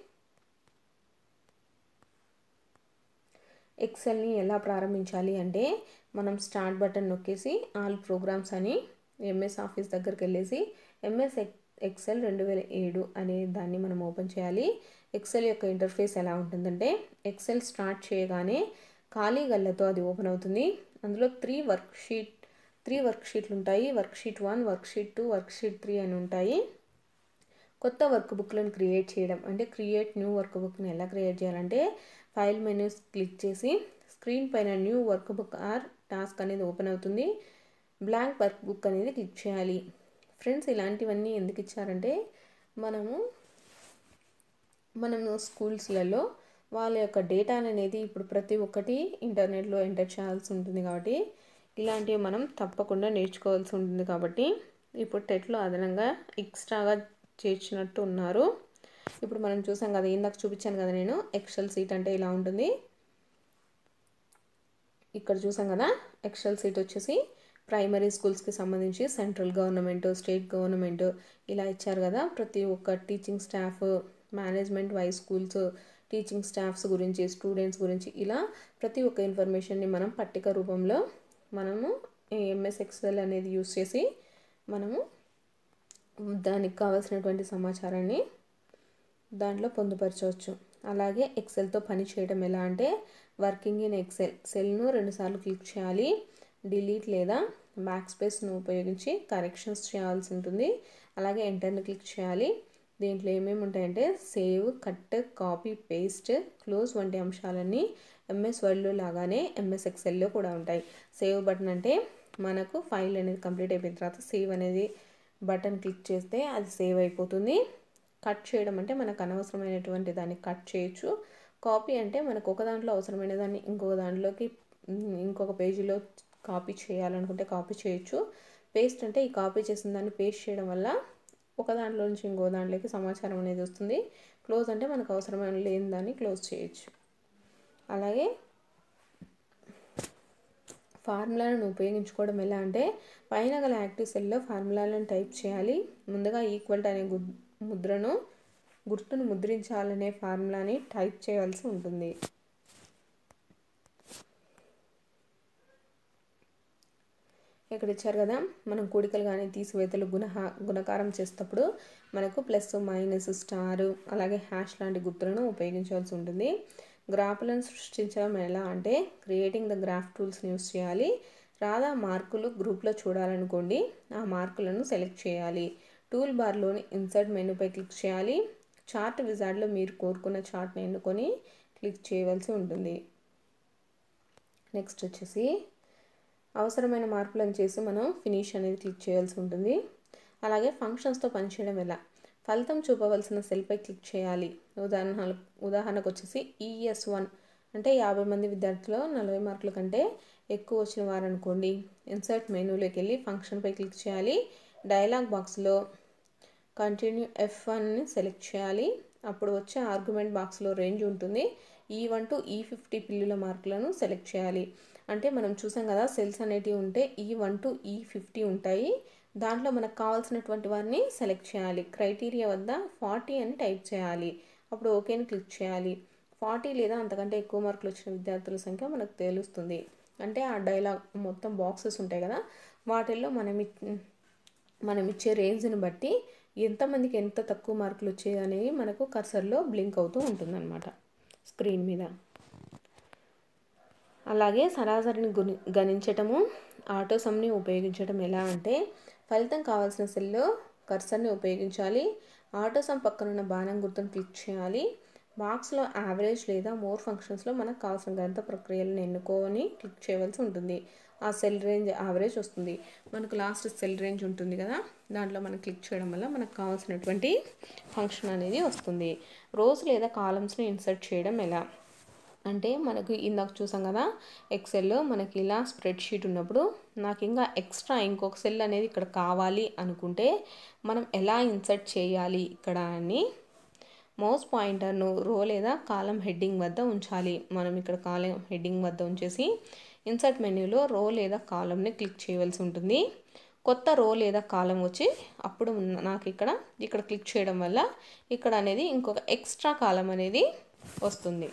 ఎక్సెల్ని ఎలా ప్రారంభించాలి అంటే, మనం స్టార్ట్ బటన్ నొక్కేసి ఆల్ ప్రోగ్రామ్స్ అని ఎంఎస్ ఆఫీస్ దగ్గరికి వెళ్ళేసి ఎంఎస్ ఎక్సెల్ 2007 అనే దాన్ని మనం ఓపెన్ చేయాలి. ఎక్సెల్ యొక్క ఇంటర్ఫేస్ ఎలా ఉంటుందంటే, ఎక్సెల్ స్టార్ట్ చేయగానే ఖాళీ గల్లతో అది ఓపెన్ అవుతుంది. అందులో 3 వర్క్షీట్లు ఉంటాయి. వర్క్షీట్ 1, వర్క్షీట్ 2, వర్క్షీట్ 3 అని ఉంటాయి. కొత్త వర్క్ బుక్లను క్రియేట్ చేయడం అంటే, క్రియేట్ న్యూ వర్క్ బుక్ని ఎలా క్రియేట్ చేయాలంటే, ఫైల్ మెనూస్ క్లిక్ చేసి స్క్రీన్ పైన new work book or task అనేది ఓపెన్ అవుతుంది. బ్లాంక్ వర్క్ బుక్ అనేది క్లిక్ చేయాలి. ఫ్రెండ్స్, ఇలాంటివన్నీ ఎందుకు ఇచ్చారంటే, మనము స్కూల్స్లలో వాళ్ళ యొక్క డేటా అనేది ఇప్పుడు ప్రతి ఒక్కటి ఇంటర్నెట్లో ఎంటర్ చేయాల్సి ఉంటుంది. కాబట్టి ఇలాంటివి మనం తప్పకుండా నేర్చుకోవాల్సి ఉంటుంది. కాబట్టి ఇప్పుడు టెట్లో అదనంగా ఎక్స్ట్రాగా చేర్చినట్టు ఉన్నారు. ఇప్పుడు మనం చూసాం కదా, ఇందాక చూపించాను కదా నేను, ఎక్సెల్ సీట్ అంటే ఇలా ఉంటుంది. ఇక్కడ చూసాం కదా, ఎక్సెల్ సీట్ వచ్చేసి ప్రైమరీ స్కూల్స్కి సంబంధించి సెంట్రల్ గవర్నమెంట్, స్టేట్ గవర్నమెంట్ ఇలా ఇచ్చారు కదా. ప్రతి ఒక్క teaching staff, management wise schools, teaching staffs గురించి, స్టూడెంట్స్ గురించి ఇలా ప్రతి ఒక్క ఇన్ఫర్మేషన్ని మనం పట్టిక రూపంలో మనము ఎంఎస్ ఎక్సెల్ అనేది యూస్ చేసి మనము దానికి కావాల్సినటువంటి సమాచారాన్ని దాంట్లో పొందుపరచవచ్చు. అలాగే ఎక్సెల్తో పని చేయడం ఎలా అంటే, వర్కింగ్ ఇన్ ఎక్సెల్ సెల్ను 2 సార్లు క్లిక్ చేయాలి. డిలీట్ లేదా బ్యాక్ స్పేస్ను ఉపయోగించి కరెక్షన్స్ చేయాల్సి ఉంటుంది. అలాగే ఎంటర్ని క్లిక్ చేయాలి. దీంట్లో ఏమేమి ఉంటాయంటే, save, cut, copy, paste, close వంటి అంశాలన్నీ ఎంఎస్ వర్డ్లో లాగానే ఎంఎస్ ఎక్సెల్లో కూడా ఉంటాయి. సేవ్ బటన్ అంటే మనకు ఫైల్ అనేది కంప్లీట్ అయిపోయిన తర్వాత సేవ్ అనేది బటన్ క్లిక్ చేస్తే అది సేవ్ అయిపోతుంది. కట్ చేయడం అంటే మనకు అనవసరమైనటువంటి దాన్ని కట్ చేయొచ్చు. కాపీ అంటే మనకు ఒక దాంట్లో అవసరమైన దాన్ని ఇంకొక దాంట్లోకి ఇంకొక పేజీలో కాపీ చేయాలనుకుంటే కాపీ చేయొచ్చు. పేస్ట్ అంటే ఈ కాపీ చేసిన దాన్ని పేస్ట్ చేయడం వల్ల ఒక దాంట్లో నుంచి ఇంకో దాంట్లోకి సమాచారం అనేది వస్తుంది. క్లోజ్ అంటే మనకు అవసరమైన లేని దాన్ని క్లోజ్ చేయొచ్చు. అలాగే ఫార్ములాలను ఉపయోగించుకోవడం ఎలా అంటే, పైన గల యాక్టివ్ సెల్లో ఫార్ములాలను టైప్ చేయాలి. ముందుగా ఈక్వల్ అనే గుర్తును ముద్రించాలనే ఫార్ములాని టైప్ చేయాల్సి ఉంటుంది. ఇక్కడ ఇచ్చారు కదా, మనం కూడికలు కానీ తీసివేతలు గుణకారం చేసేటప్పుడు మనకు ప్లస్, మైనస్, స్టార్ అలాగే హ్యాష్ లాంటి గుర్తులను ఉపయోగించాల్సి ఉంటుంది. గ్రాఫ్లను సృష్టించడం ఎలా అంటే, క్రియేటింగ్ ద గ్రాఫ్ టూల్స్ని యూస్ చేయాలి. రాధా మార్కులు గ్రూప్లో చూడాలనుకోండి, ఆ మార్కులను సెలెక్ట్ చేయాలి. టూల్ బార్లోని ఇన్సర్ట్ మెనూపై క్లిక్ చేయాలి. చార్ట్ విజార్డ్లో మీరు కోరుకున్న చార్ట్ని ఎన్నుకొని క్లిక్ చేయవలసి ఉంటుంది. నెక్స్ట్ వచ్చేసి అవసరమైన మార్పులను చేసి మనం ఫినిష్ అనేది క్లిక్ చేయాల్సి ఉంటుంది. అలాగే ఫంక్షన్స్తో పనిచేయడం ఎలా, ఫలితం చూపవలసిన సెల్పై క్లిక్ చేయాలి. ఉదాహరణకు వచ్చేసి ES1 అంటే 50 మంది విద్యార్థులు 40 మార్కుల కంటే ఎక్కువ వచ్చిన వారు అనుకోండి. ఇన్సర్ట్ మెనూలోకి వెళ్ళి ఫంక్షన్పై క్లిక్ చేయాలి. డైలాగ్ బాక్స్లో కంటిన్యూ F1ని సెలెక్ట్ చేయాలి. అప్పుడు వచ్చే ఆర్గ్యుమెంట్ బాక్స్లో రేంజ్ ఉంటుంది. E1 to E50 పిల్లుల మార్కులను సెలెక్ట్ చేయాలి. అంటే మనం చూసాం కదా, సెల్స్ అనేటివి ఉంటే E1 to E50 ఉంటాయి. దాంట్లో మనకు కావాల్సినటువంటి వారిని సెలెక్ట్ చేయాలి. క్రైటీరియా వద్ద 40 అని టైప్ చేయాలి. అప్పుడు ఓకేని క్లిక్ చేయాలి. 40 లేదా అంతకంటే ఎక్కువ మార్కులు వచ్చిన విద్యార్థుల సంఖ్య మనకు తెలుస్తుంది. అంటే ఆ డైలాగ్ మొత్తం బాక్సెస్ ఉంటాయి కదా, వాటిల్లో మనం ఇచ్చే రేంజ్ని బట్టి ఎంతమందికి ఎంత తక్కువ మార్కులు వచ్చాయి అనేవి మనకు కర్సర్లో బ్లింక్ అవుతూ ఉంటుందన్నమాట స్క్రీన్ మీద. అలాగే సరాసరిని గణించటము, ఆటో సమ్ని ఉపయోగించడం ఎలా అంటే ఫలితం కావాల్సిన సెల్లో కర్సర్ని ఉపయోగించాలి. ఆటో సమ్ పక్కనున్న బాణం గుర్తును క్లిక్ చేయాలి. మార్క్స్లో యావరేజ్ లేదా మోర్ ఫంక్షన్స్లో మనకు కావాల్సిన గణిత ప్రక్రియలను ఎన్నుకొని క్లిక్ చేయవలసి ఉంటుంది. ఆ సెల్ రేంజ్ యావరేజ్ వస్తుంది. మనకు లాస్ట్ సెల్ రేంజ్ ఉంటుంది కదా, దాంట్లో మనం క్లిక్ చేయడం వల్ల మనకు కావాల్సినటువంటి ఫంక్షన్ అనేది వస్తుంది. రోస్ లేదా కాలమ్స్ని ఇన్సర్ట్ చేయడం ఎలా అంటే మనకు ఇందాక చూసాం కదా, ఎక్సెల్లో మనకి ఇలా స్ప్రెడ్ షీట్ ఉన్నప్పుడు నాకు ఇంకా ఎక్స్ట్రా ఇంకొక సెల్ అనేది ఇక్కడ కావాలి అనుకుంటే మనం ఎలా ఇన్సర్ట్ చేయాలి ఇక్కడ అని మౌస్ పాయింటర్ను రో లేదా కాలం హెడ్డింగ్ వద్ద ఉంచాలి. మనం ఇక్కడ కాలం హెడ్డింగ్ వద్ద ఉంచేసి ఇన్సర్ట్ మెన్యూలో రో లేదా కాలంని క్లిక్ చేయవలసి ఉంటుంది. కొత్త రో లేదా కాలం వచ్చి అప్పుడు నాకు ఇక్కడ క్లిక్ చేయడం వల్ల ఇక్కడ అనేది ఇంకొక ఎక్స్ట్రా కాలం అనేది వస్తుంది.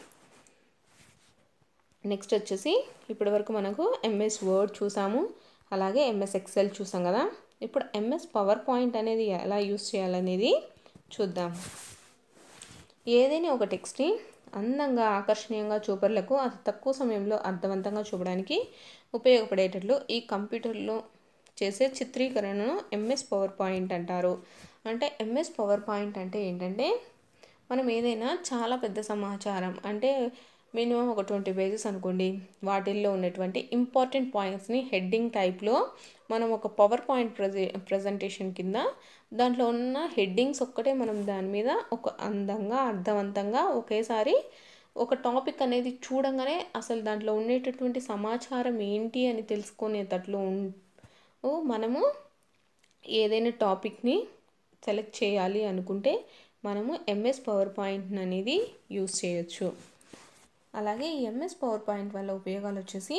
నెక్స్ట్ వచ్చేసి ఇప్పటి వరకు మనకు ఎంఎస్ వర్డ్ చూసాము, అలాగే ఎంఎస్ ఎక్సెల్ చూసాం కదా. ఇప్పుడు ఎంఎస్ పవర్ పాయింట్ అనేది ఎలా యూస్ చేయాలనేది చూద్దాం. ఏదైనా ఒక టెక్స్ట్ని అందంగా ఆకర్షణీయంగా చూపర్లకు అతి తక్కువ సమయంలో అర్థవంతంగా చూపడానికి ఉపయోగపడేటట్లు ఈ కంప్యూటర్లో చేసే చిత్రీకరణను ఎంఎస్ పవర్ పాయింట్ అంటారు. అంటే ఎంఎస్ పవర్ పాయింట్ అంటే ఏంటంటే మనం ఏదైనా చాలా పెద్ద సమాచారం అంటే మినిమం ఒక 20 పేజెస్ అనుకోండి, వాటిల్లో ఉన్నటువంటి ఇంపార్టెంట్ పాయింట్స్ని హెడ్డింగ్ టైప్లో మనం ఒక పవర్ పాయింట్ ప్రజెంటేషన్ కింద దాంట్లో ఉన్న హెడ్డింగ్స్ ఒక్కటే మనం దాని మీద ఒక అందంగా అర్థవంతంగా ఒకేసారి ఒక టాపిక్ అనేది చూడంగానే అసలు దాంట్లో ఉండేటటువంటి సమాచారం ఏంటి అని తెలుసుకునేటట్లు మనము ఏదైనా టాపిక్ని సెలెక్ట్ చేయాలి అనుకుంటే మనము ఎంఎస్ పవర్ పాయింట్ అనేది యూస్ చేయొచ్చు. అలాగే ఈ ఎంఎస్ పవర్ పాయింట్ వల్ల ఉపయోగాలు వచ్చేసి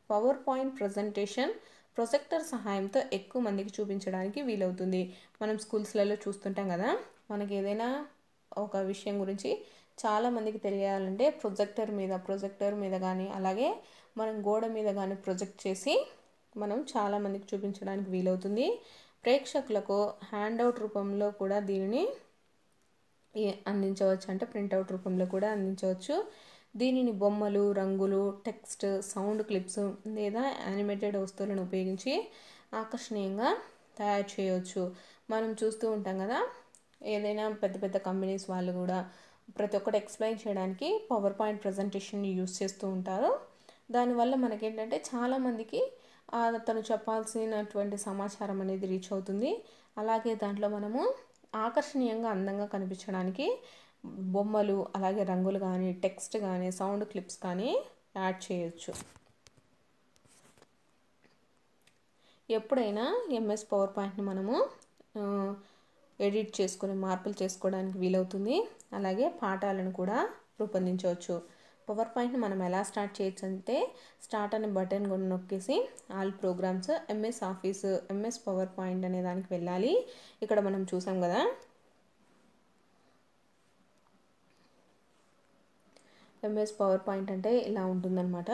పవర్ పాయింట్ ప్రజెంటేషన్ ప్రొజెక్టర్ సహాయంతో ఎక్కువ మందికి చూపించడానికి వీలవుతుంది. మనం స్కూల్స్లలో చూస్తుంటాం కదా, మనకి ఏదైనా ఒక విషయం గురించి చాలామందికి తెలియాలంటే ప్రొజెక్టర్ మీద కానీ అలాగే మనం గోడ మీద కానీ ప్రొజెక్ట్ చేసి మనం చాలామందికి చూపించడానికి వీలవుతుంది. ప్రేక్షకులకు హ్యాండ్అవుట్ రూపంలో కూడా దీనిని అందించవచ్చు, అంటే ప్రింట్అవుట్ రూపంలో కూడా అందించవచ్చు. దీనిని బొమ్మలు, రంగులు, టెక్స్ట్, సౌండ్ క్లిప్స్ లేదా యానిమేటెడ్ వస్తువులను ఉపయోగించి ఆకర్షణీయంగా తయారు చేయవచ్చు. మనం చూస్తూ ఉంటాం కదా, ఏదైనా పెద్ద పెద్ద కంపెనీస్ వాళ్ళు కూడా ప్రతి ఒక్కటి ఎక్స్ప్లెయిన్ చేయడానికి పవర్ పాయింట్ ప్రజెంటేషన్ని యూస్ చేస్తూ ఉంటారు. దానివల్ల మనకేంటంటే చాలామందికి తను చెప్పాల్సినటువంటి సమాచారం అనేది రీచ్ అవుతుంది. అలాగే దాంట్లో మనము ఆకర్షణీయంగా అందంగా కనిపించడానికి బొమ్మలు, అలాగే రంగులు కానీ, టెక్స్ట్ కానీ, సౌండ్ క్లిప్స్ కానీ యాడ్ చేయొచ్చు. ఎప్పుడైనా ఎంఎస్ పవర్ పాయింట్ని మనము ఎడిట్ చేసుకొని మార్పులు చేసుకోవడానికి వీలవుతుంది. అలాగే పాఠాలను కూడా రూపొందించవచ్చు. పవర్ పాయింట్ని మనం ఎలా స్టార్ట్ చేయొచ్చు అంటే స్టార్ట్ అనే బటన్ కూడా నొక్కేసి all programs, MS office, MS PowerPoint అనే దానికి వెళ్ళాలి. ఇక్కడ మనం చూసాం కదా, ఎంఎస్ పవర్ పాయింట్ అంటే ఇలా ఉంటుందన్నమాట.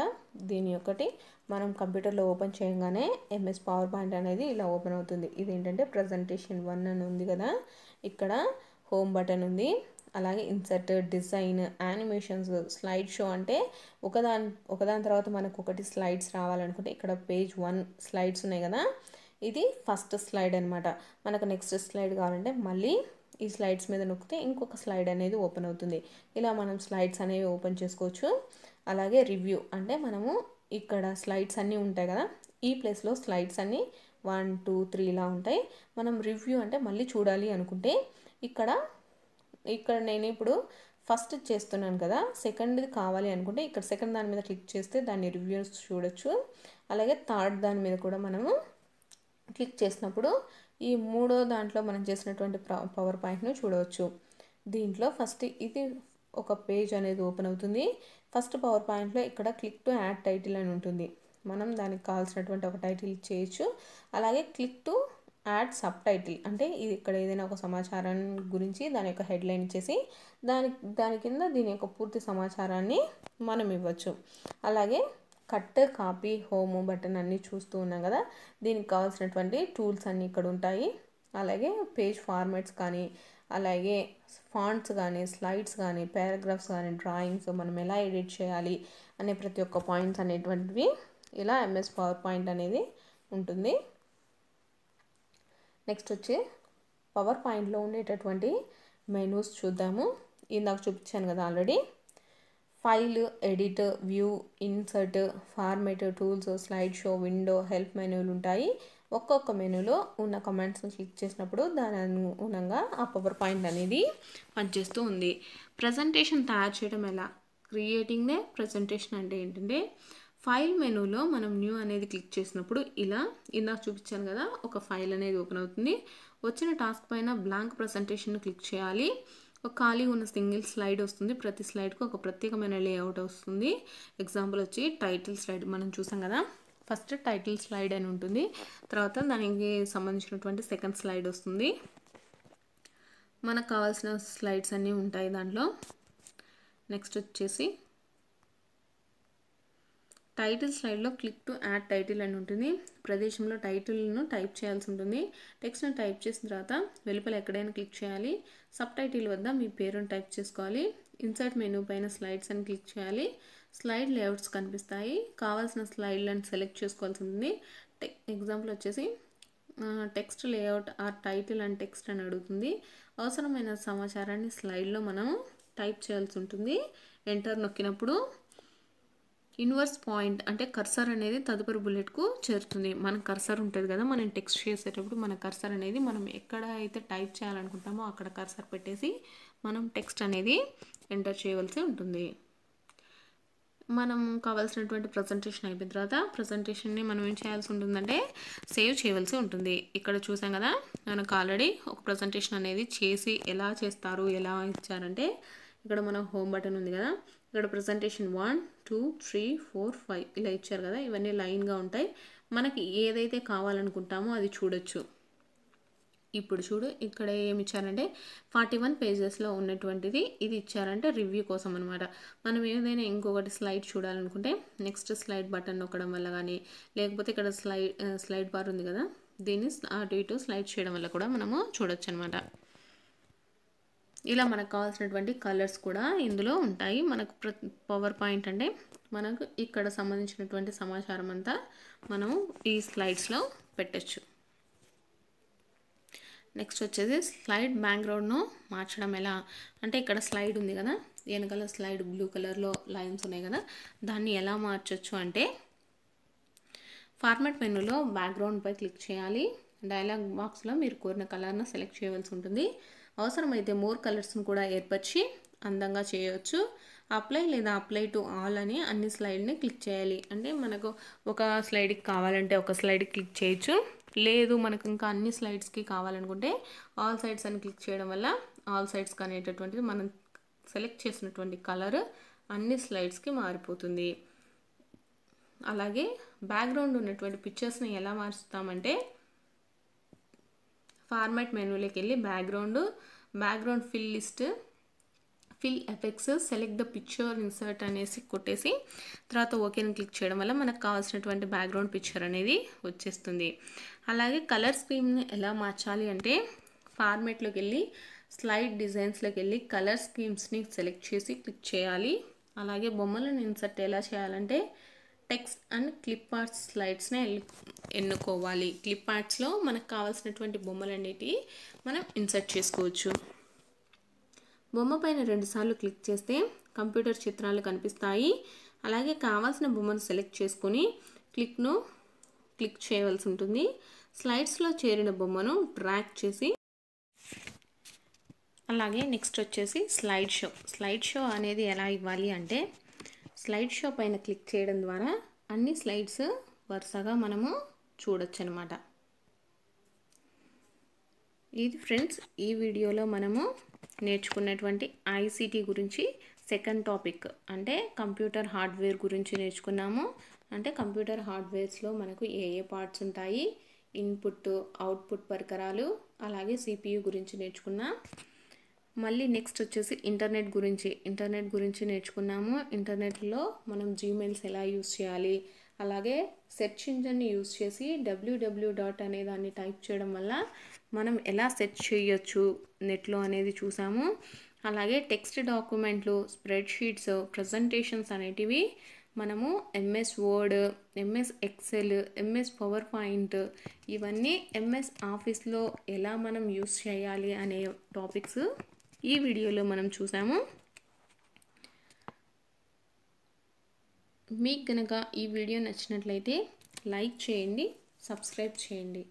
దీని ఒకటి మనం కంప్యూటర్లో ఓపెన్ చేయగానే ఎంఎస్ పవర్ పాయింట్ అనేది ఇలా ఓపెన్ అవుతుంది. ఇదేంటంటే ప్రజెంటేషన్ 1 అని ఉంది కదా, ఇక్కడ హోమ్ బటన్ ఉంది, అలాగే insert, design, animations, slide show అంటే ఒకదాని తర్వాత మనకు ఒకటి స్లైడ్స్ రావాలనుకుంటే ఇక్కడ పేజ్ 1 స్లైడ్స్ ఉన్నాయి కదా, ఇది ఫస్ట్ స్లైడ్ అనమాట. మనకు నెక్స్ట్ స్లైడ్ కావాలంటే మళ్ళీ ఈ స్లైడ్స్ మీద నొక్కితే ఇంకొక స్లైడ్ అనేది ఓపెన్ అవుతుంది. ఇలా మనం స్లైడ్స్ అనేవి ఓపెన్ చేసుకోవచ్చు. అలాగే రివ్యూ అంటే మనము ఇక్కడ స్లైడ్స్ అన్నీ ఉంటాయి కదా, ఈ ప్లేస్లో స్లైడ్స్ అన్నీ 1, 2, 3 ఇలా ఉంటాయి. మనం రివ్యూ అంటే మళ్ళీ చూడాలి అనుకుంటే ఇక్కడ నేను ఇప్పుడు ఫస్ట్ చేస్తున్నాను కదా, సెకండ్ది కావాలి అనుకుంటే ఇక్కడ సెకండ్ దాని మీద క్లిక్ చేస్తే దాన్ని రివ్యూస్ చూడొచ్చు. అలాగే థర్డ్ దాని మీద కూడా మనము క్లిక్ చేసినప్పుడు ఈ మూడో దాంట్లో మనం చేసినటువంటి పవర్ పాయింట్ను చూడవచ్చు. దీంట్లో ఫస్ట్ ఇది ఒక పేజ్ అనేది ఓపెన్ అవుతుంది. ఫస్ట్ పవర్ పాయింట్లో ఇక్కడ క్లిక్ టు యాడ్ టైటిల్ అని ఉంటుంది. మనం దానికి కావాల్సినటువంటి ఒక టైటిల్ చేయొచ్చు. అలాగే click to add sub title అంటే ఇది ఇక్కడ ఏదైనా ఒక సమాచారం గురించి దాని యొక్క హెడ్లైన్ ఇచ్చేసి దాని కింద దీని యొక్క పూర్తి సమాచారాన్ని మనం ఇవ్వచ్చు. అలాగే కట్, కాపీ, హోమ్ బటన్ అన్నీ చూస్తూ ఉన్నాం కదా, దీనికి కావాల్సినటువంటి టూల్స్ అన్నీ ఇక్కడ ఉంటాయి. అలాగే పేజ్ ఫార్మాట్స్ కానీ, అలాగే ఫాంట్స్ కానీ, స్లైడ్స్ కానీ, పారాగ్రాఫ్స్ కానీ, డ్రాయింగ్స్ మనం ఎలా ఎడిట్ చేయాలి అనే ప్రతి ఒక్క పాయింట్స్ అనేటువంటివి ఇలా ఎంఎస్ పవర్ పాయింట్ అనేది ఉంటుంది. నెక్స్ట్ వచ్చి పవర్ పాయింట్లో ఉండేటటువంటి మెనూస్ చూద్దాము. ఇందాక చూపించాను కదా already. File, edit, view, insert, format, tools, slide show, window, help మెనూలు ఉంటాయి. ఒక్కొక్క మెనూలో ఉన్న కమాండ్స్ని క్లిక్ చేసినప్పుడు దాని అనుగుణంగా ఆ పవర్ పాయింట్ అనేది పనిచేస్తూ ఉంది. ప్రజెంటేషన్ తయారు చేయడం ఎలా? క్రియేటింగ్ దే ప్రజెంటేషన్ అంటే ఏంటంటే, ఫైల్ మెనూలో మనం న్యూ అనేది క్లిక్ చేసినప్పుడు ఇలా ఇందాక చూపించాను కదా, ఒక ఫైల్ అనేది ఓపెన్ అవుతుంది. వచ్చిన టాస్క్ పైన బ్లాంక్ ప్రజెంటేషన్ క్లిక్ చేయాలి. ఒక ఖాళీ ఉన్న సింగిల్ స్లైడ్ వస్తుంది. ప్రతి స్లైడ్కు ఒక ప్రత్యేకమైన లేఅవుట్ వస్తుంది. ఎగ్జాంపుల్ వచ్చి టైటిల్ స్లైడ్ మనం చూసాం కదా. ఫస్ట్ టైటిల్ స్లైడ్ అని ఉంటుంది, తర్వాత దానికి సంబంధించినటువంటి సెకండ్ స్లైడ్ వస్తుంది. మనకు కావాల్సిన స్లైడ్స్ అన్నీ ఉంటాయి దాంట్లో. నెక్స్ట్ వచ్చేసి టైటిల్ స్లైడ్లో క్లిక్ టు యాడ్ టైటిల్ అని ఉంటుంది. ప్రదేశంలో టైటిల్ను టైప్ చేయాల్సి ఉంటుంది. టెక్స్ట్ని టైప్ చేసిన తర్వాత వెలుపల ఎక్కడైనా క్లిక్ చేయాలి. సబ్ టైటిల్ వద్ద మీ పేరును టైప్ చేసుకోవాలి. ఇన్సర్ట్ మెనూ పైన స్లైడ్స్ అని క్లిక్ చేయాలి. స్లైడ్ లేఅవుట్స్ కనిపిస్తాయి. కావాల్సిన స్లైడ్లను సెలెక్ట్ చేసుకోవాల్సి ఉంటుంది. ఎగ్జాంపుల్ వచ్చేసి text layout or title and text అని అడుగుతుంది. అవసరమైన సమాచారాన్ని స్లైడ్లో మనం టైప్ చేయాల్సి ఉంటుంది. ఎంటర్ నొక్కినప్పుడు ఇన్వర్స్ పాయింట్ అంటే కర్సర్ అనేది తదుపరి బుల్లెట్కు చేరుతుంది. మన కర్సర్ ఉంటుంది కదా, మనం టెక్స్ట్ చేసేటప్పుడు మన కర్సర్ అనేది మనం ఎక్కడ అయితే టైప్ చేయాలనుకుంటామో అక్కడ కర్సర్ పెట్టేసి మనం టెక్స్ట్ అనేది ఎంటర్ చేయవలసి ఉంటుంది. మనం కావాల్సినటువంటి ప్రజెంటేషన్ అయిపోయిన తర్వాత ప్రజెంటేషన్ని మనం ఏం చేయాల్సి ఉంటుందంటే సేవ్ చేయవలసి ఉంటుంది. ఇక్కడ చూసాం కదా, మనకు ఆల్రెడీ ఒక ప్రజెంటేషన్ అనేది చేసి ఎలా చేస్తారు, ఎలా ఇచ్చారంటే ఇక్కడ మన హోమ్ బటన్ ఉంది కదా, ఇక్కడ ప్రజెంటేషన్ 1 2 3 4 5 ఇలా ఇచ్చారు కదా. ఇవన్నీ లైన్గా ఉంటాయి. మనకి ఏదైతే కావాలనుకుంటామో అది చూడొచ్చు. ఇప్పుడు చూడు, ఇక్కడ ఏమి ఇచ్చారంటే 41 పేజెస్లో ఉన్నటువంటిది ఇది ఇచ్చారంటే రివ్యూ కోసం అనమాట. మనం ఏదైనా ఇంకొకటి స్లైడ్ చూడాలనుకుంటే నెక్స్ట్ స్లైడ్ బటన్ నొక్కడం వల్ల కానీ, లేకపోతే ఇక్కడ స్లైడ్ బార్ ఉంది కదా, దీన్ని అటు ఇటు స్లైడ్ చేయడం వల్ల కూడా మనము చూడొచ్చు అనమాట. ఇలా మనకు కావాల్సినటువంటి కలర్స్ కూడా ఇందులో ఉంటాయి. మనకు పవర్ పాయింట్ అంటే మనకు ఇక్కడ సంబంధించినటువంటి సమాచారం అంతా మనం ఈ స్లైడ్స్లో పెట్టచ్చు. నెక్స్ట్ వచ్చేసి స్లైడ్ బ్యాక్గ్రౌండ్ను మార్చడం ఎలా అంటే, ఇక్కడ స్లైడ్ ఉంది కదా, వెనకాల స్లైడ్ బ్లూ కలర్లో లైన్స్ ఉన్నాయి కదా, దాన్ని ఎలా మార్చచ్చు అంటే ఫార్మాట్ మెనూలో బ్యాక్గ్రౌండ్పై క్లిక్ చేయాలి. డైలాగ్ బాక్స్లో మీరు కోరిన కలర్ను సెలెక్ట్ చేయవలసి ఉంటుంది. అవసరమైతే మోర్ కలర్స్ను కూడా ఏర్పరిచి అందంగా చేయవచ్చు. అప్లై లేదా అప్లై టు ఆల్ అని అన్ని స్లైడ్ని క్లిక్ చేయాలి. అంటే మనకు ఒక స్లైడ్కి కావాలంటే ఒక స్లైడ్కి క్లిక్ చేయొచ్చు, లేదు మనకు ఇంకా అన్ని స్లైడ్స్కి కావాలనుకుంటే ఆల్ సైడ్స్ అని క్లిక్ చేయడం వల్ల ఆల్ సైడ్స్కి అనేటటువంటిది మనం సెలెక్ట్ చేసినటువంటి కలర్ అన్ని స్లైడ్స్కి మారిపోతుంది. అలాగే బ్యాక్గ్రౌండ్ ఉన్నటువంటి పిక్చర్స్ని ఎలా మార్చుతామంటే ఫార్మాట్ మెనూలోకి వెళ్ళి background fill list, fill effects, select the picture, insert అనేసి కొట్టేసి తర్వాత ఓకేని క్లిక్ చేయడం వల్ల మనకు కావాల్సినటువంటి బ్యాక్గ్రౌండ్ పిక్చర్ అనేది వచ్చేస్తుంది. అలాగే కలర్ స్కీమ్ని ఎలా మార్చాలి అంటే ఫార్మాట్లోకి వెళ్ళి స్లైడ్ డిజైన్స్లోకి వెళ్ళి కలర్ స్కీమ్స్ని సెలెక్ట్ చేసి క్లిక్ చేయాలి. అలాగే బొమ్మలను ఇన్సర్ట్ ఎలా చేయాలంటే టెక్స్ట్ అండ్ క్లిప్ ఆర్ట్స్ స్లైడ్స్ని ఎన్నుకోవాలి. క్లిప్ ఆర్ట్స్లో మనకు కావాల్సినటువంటి బొమ్మలన్నిటి మనం ఇన్సర్ట్ చేసుకోవచ్చు. బొమ్మ పైన 2 సార్లు క్లిక్ చేస్తే కంప్యూటర్ చిత్రాలు కనిపిస్తాయి. అలాగే కావాల్సిన బొమ్మను సెలెక్ట్ చేసుకొని క్లిక్ చేయవలసి ఉంటుంది. స్లైడ్స్లో చేరిన బొమ్మను డ్రాగ్ చేసి అలాగే నెక్స్ట్ వచ్చేసి స్లైడ్ షో అనేది ఎలా ఇవ్వాలి అంటే స్లైడ్ షో పైన క్లిక్ చేయడం ద్వారా అన్ని స్లైడ్స్ వరుసగా మనము చూడొచ్చు అనమాట. ఇది ఫ్రెండ్స్, ఈ వీడియోలో మనము నేర్చుకున్నటువంటి ఐసిటీ గురించి సెకండ్ టాపిక్ అంటే కంప్యూటర్ హార్డ్వేర్ గురించి నేర్చుకున్నాము. అంటే కంప్యూటర్ హార్డ్వేర్స్లో మనకు ఏ పార్ట్స్ ఉంటాయి, ఇన్పుట్ అవుట్పుట్ పరికరాలు, అలాగే సిపియు గురించి నేర్చుకున్నాం. మళ్ళీ నెక్స్ట్ వచ్చేసి ఇంటర్నెట్ గురించి నేర్చుకున్నాము. ఇంటర్నెట్లో మనం జీమెయిల్స్ ఎలా యూస్ చేయాలి, అలాగే సెర్చ్ ఇంజన్ని యూస్ చేసి www డాట్ అనే దాన్ని టైప్ చేయడం వల్ల మనం ఎలా సెర్చ్ చేయొచ్చు నెట్లో అనేది చూసాము. అలాగే టెక్స్ట్ డాక్యుమెంట్లు, స్ప్రెడ్షీట్స్, ప్రజెంటేషన్స్ అనేటివి మనము MS word, MS Excel, MS power point, ఇవన్నీ ఎంఎస్ ఆఫీస్లో ఎలా మనం యూస్ చేయాలి అనే టాపిక్స్ ఈ వీడియోలో మనం చూసాము. మీకు కనుక ఈ వీడియో నచ్చినట్లయితే లైక్ చేయండి, సబ్స్క్రైబ్ చేయండి.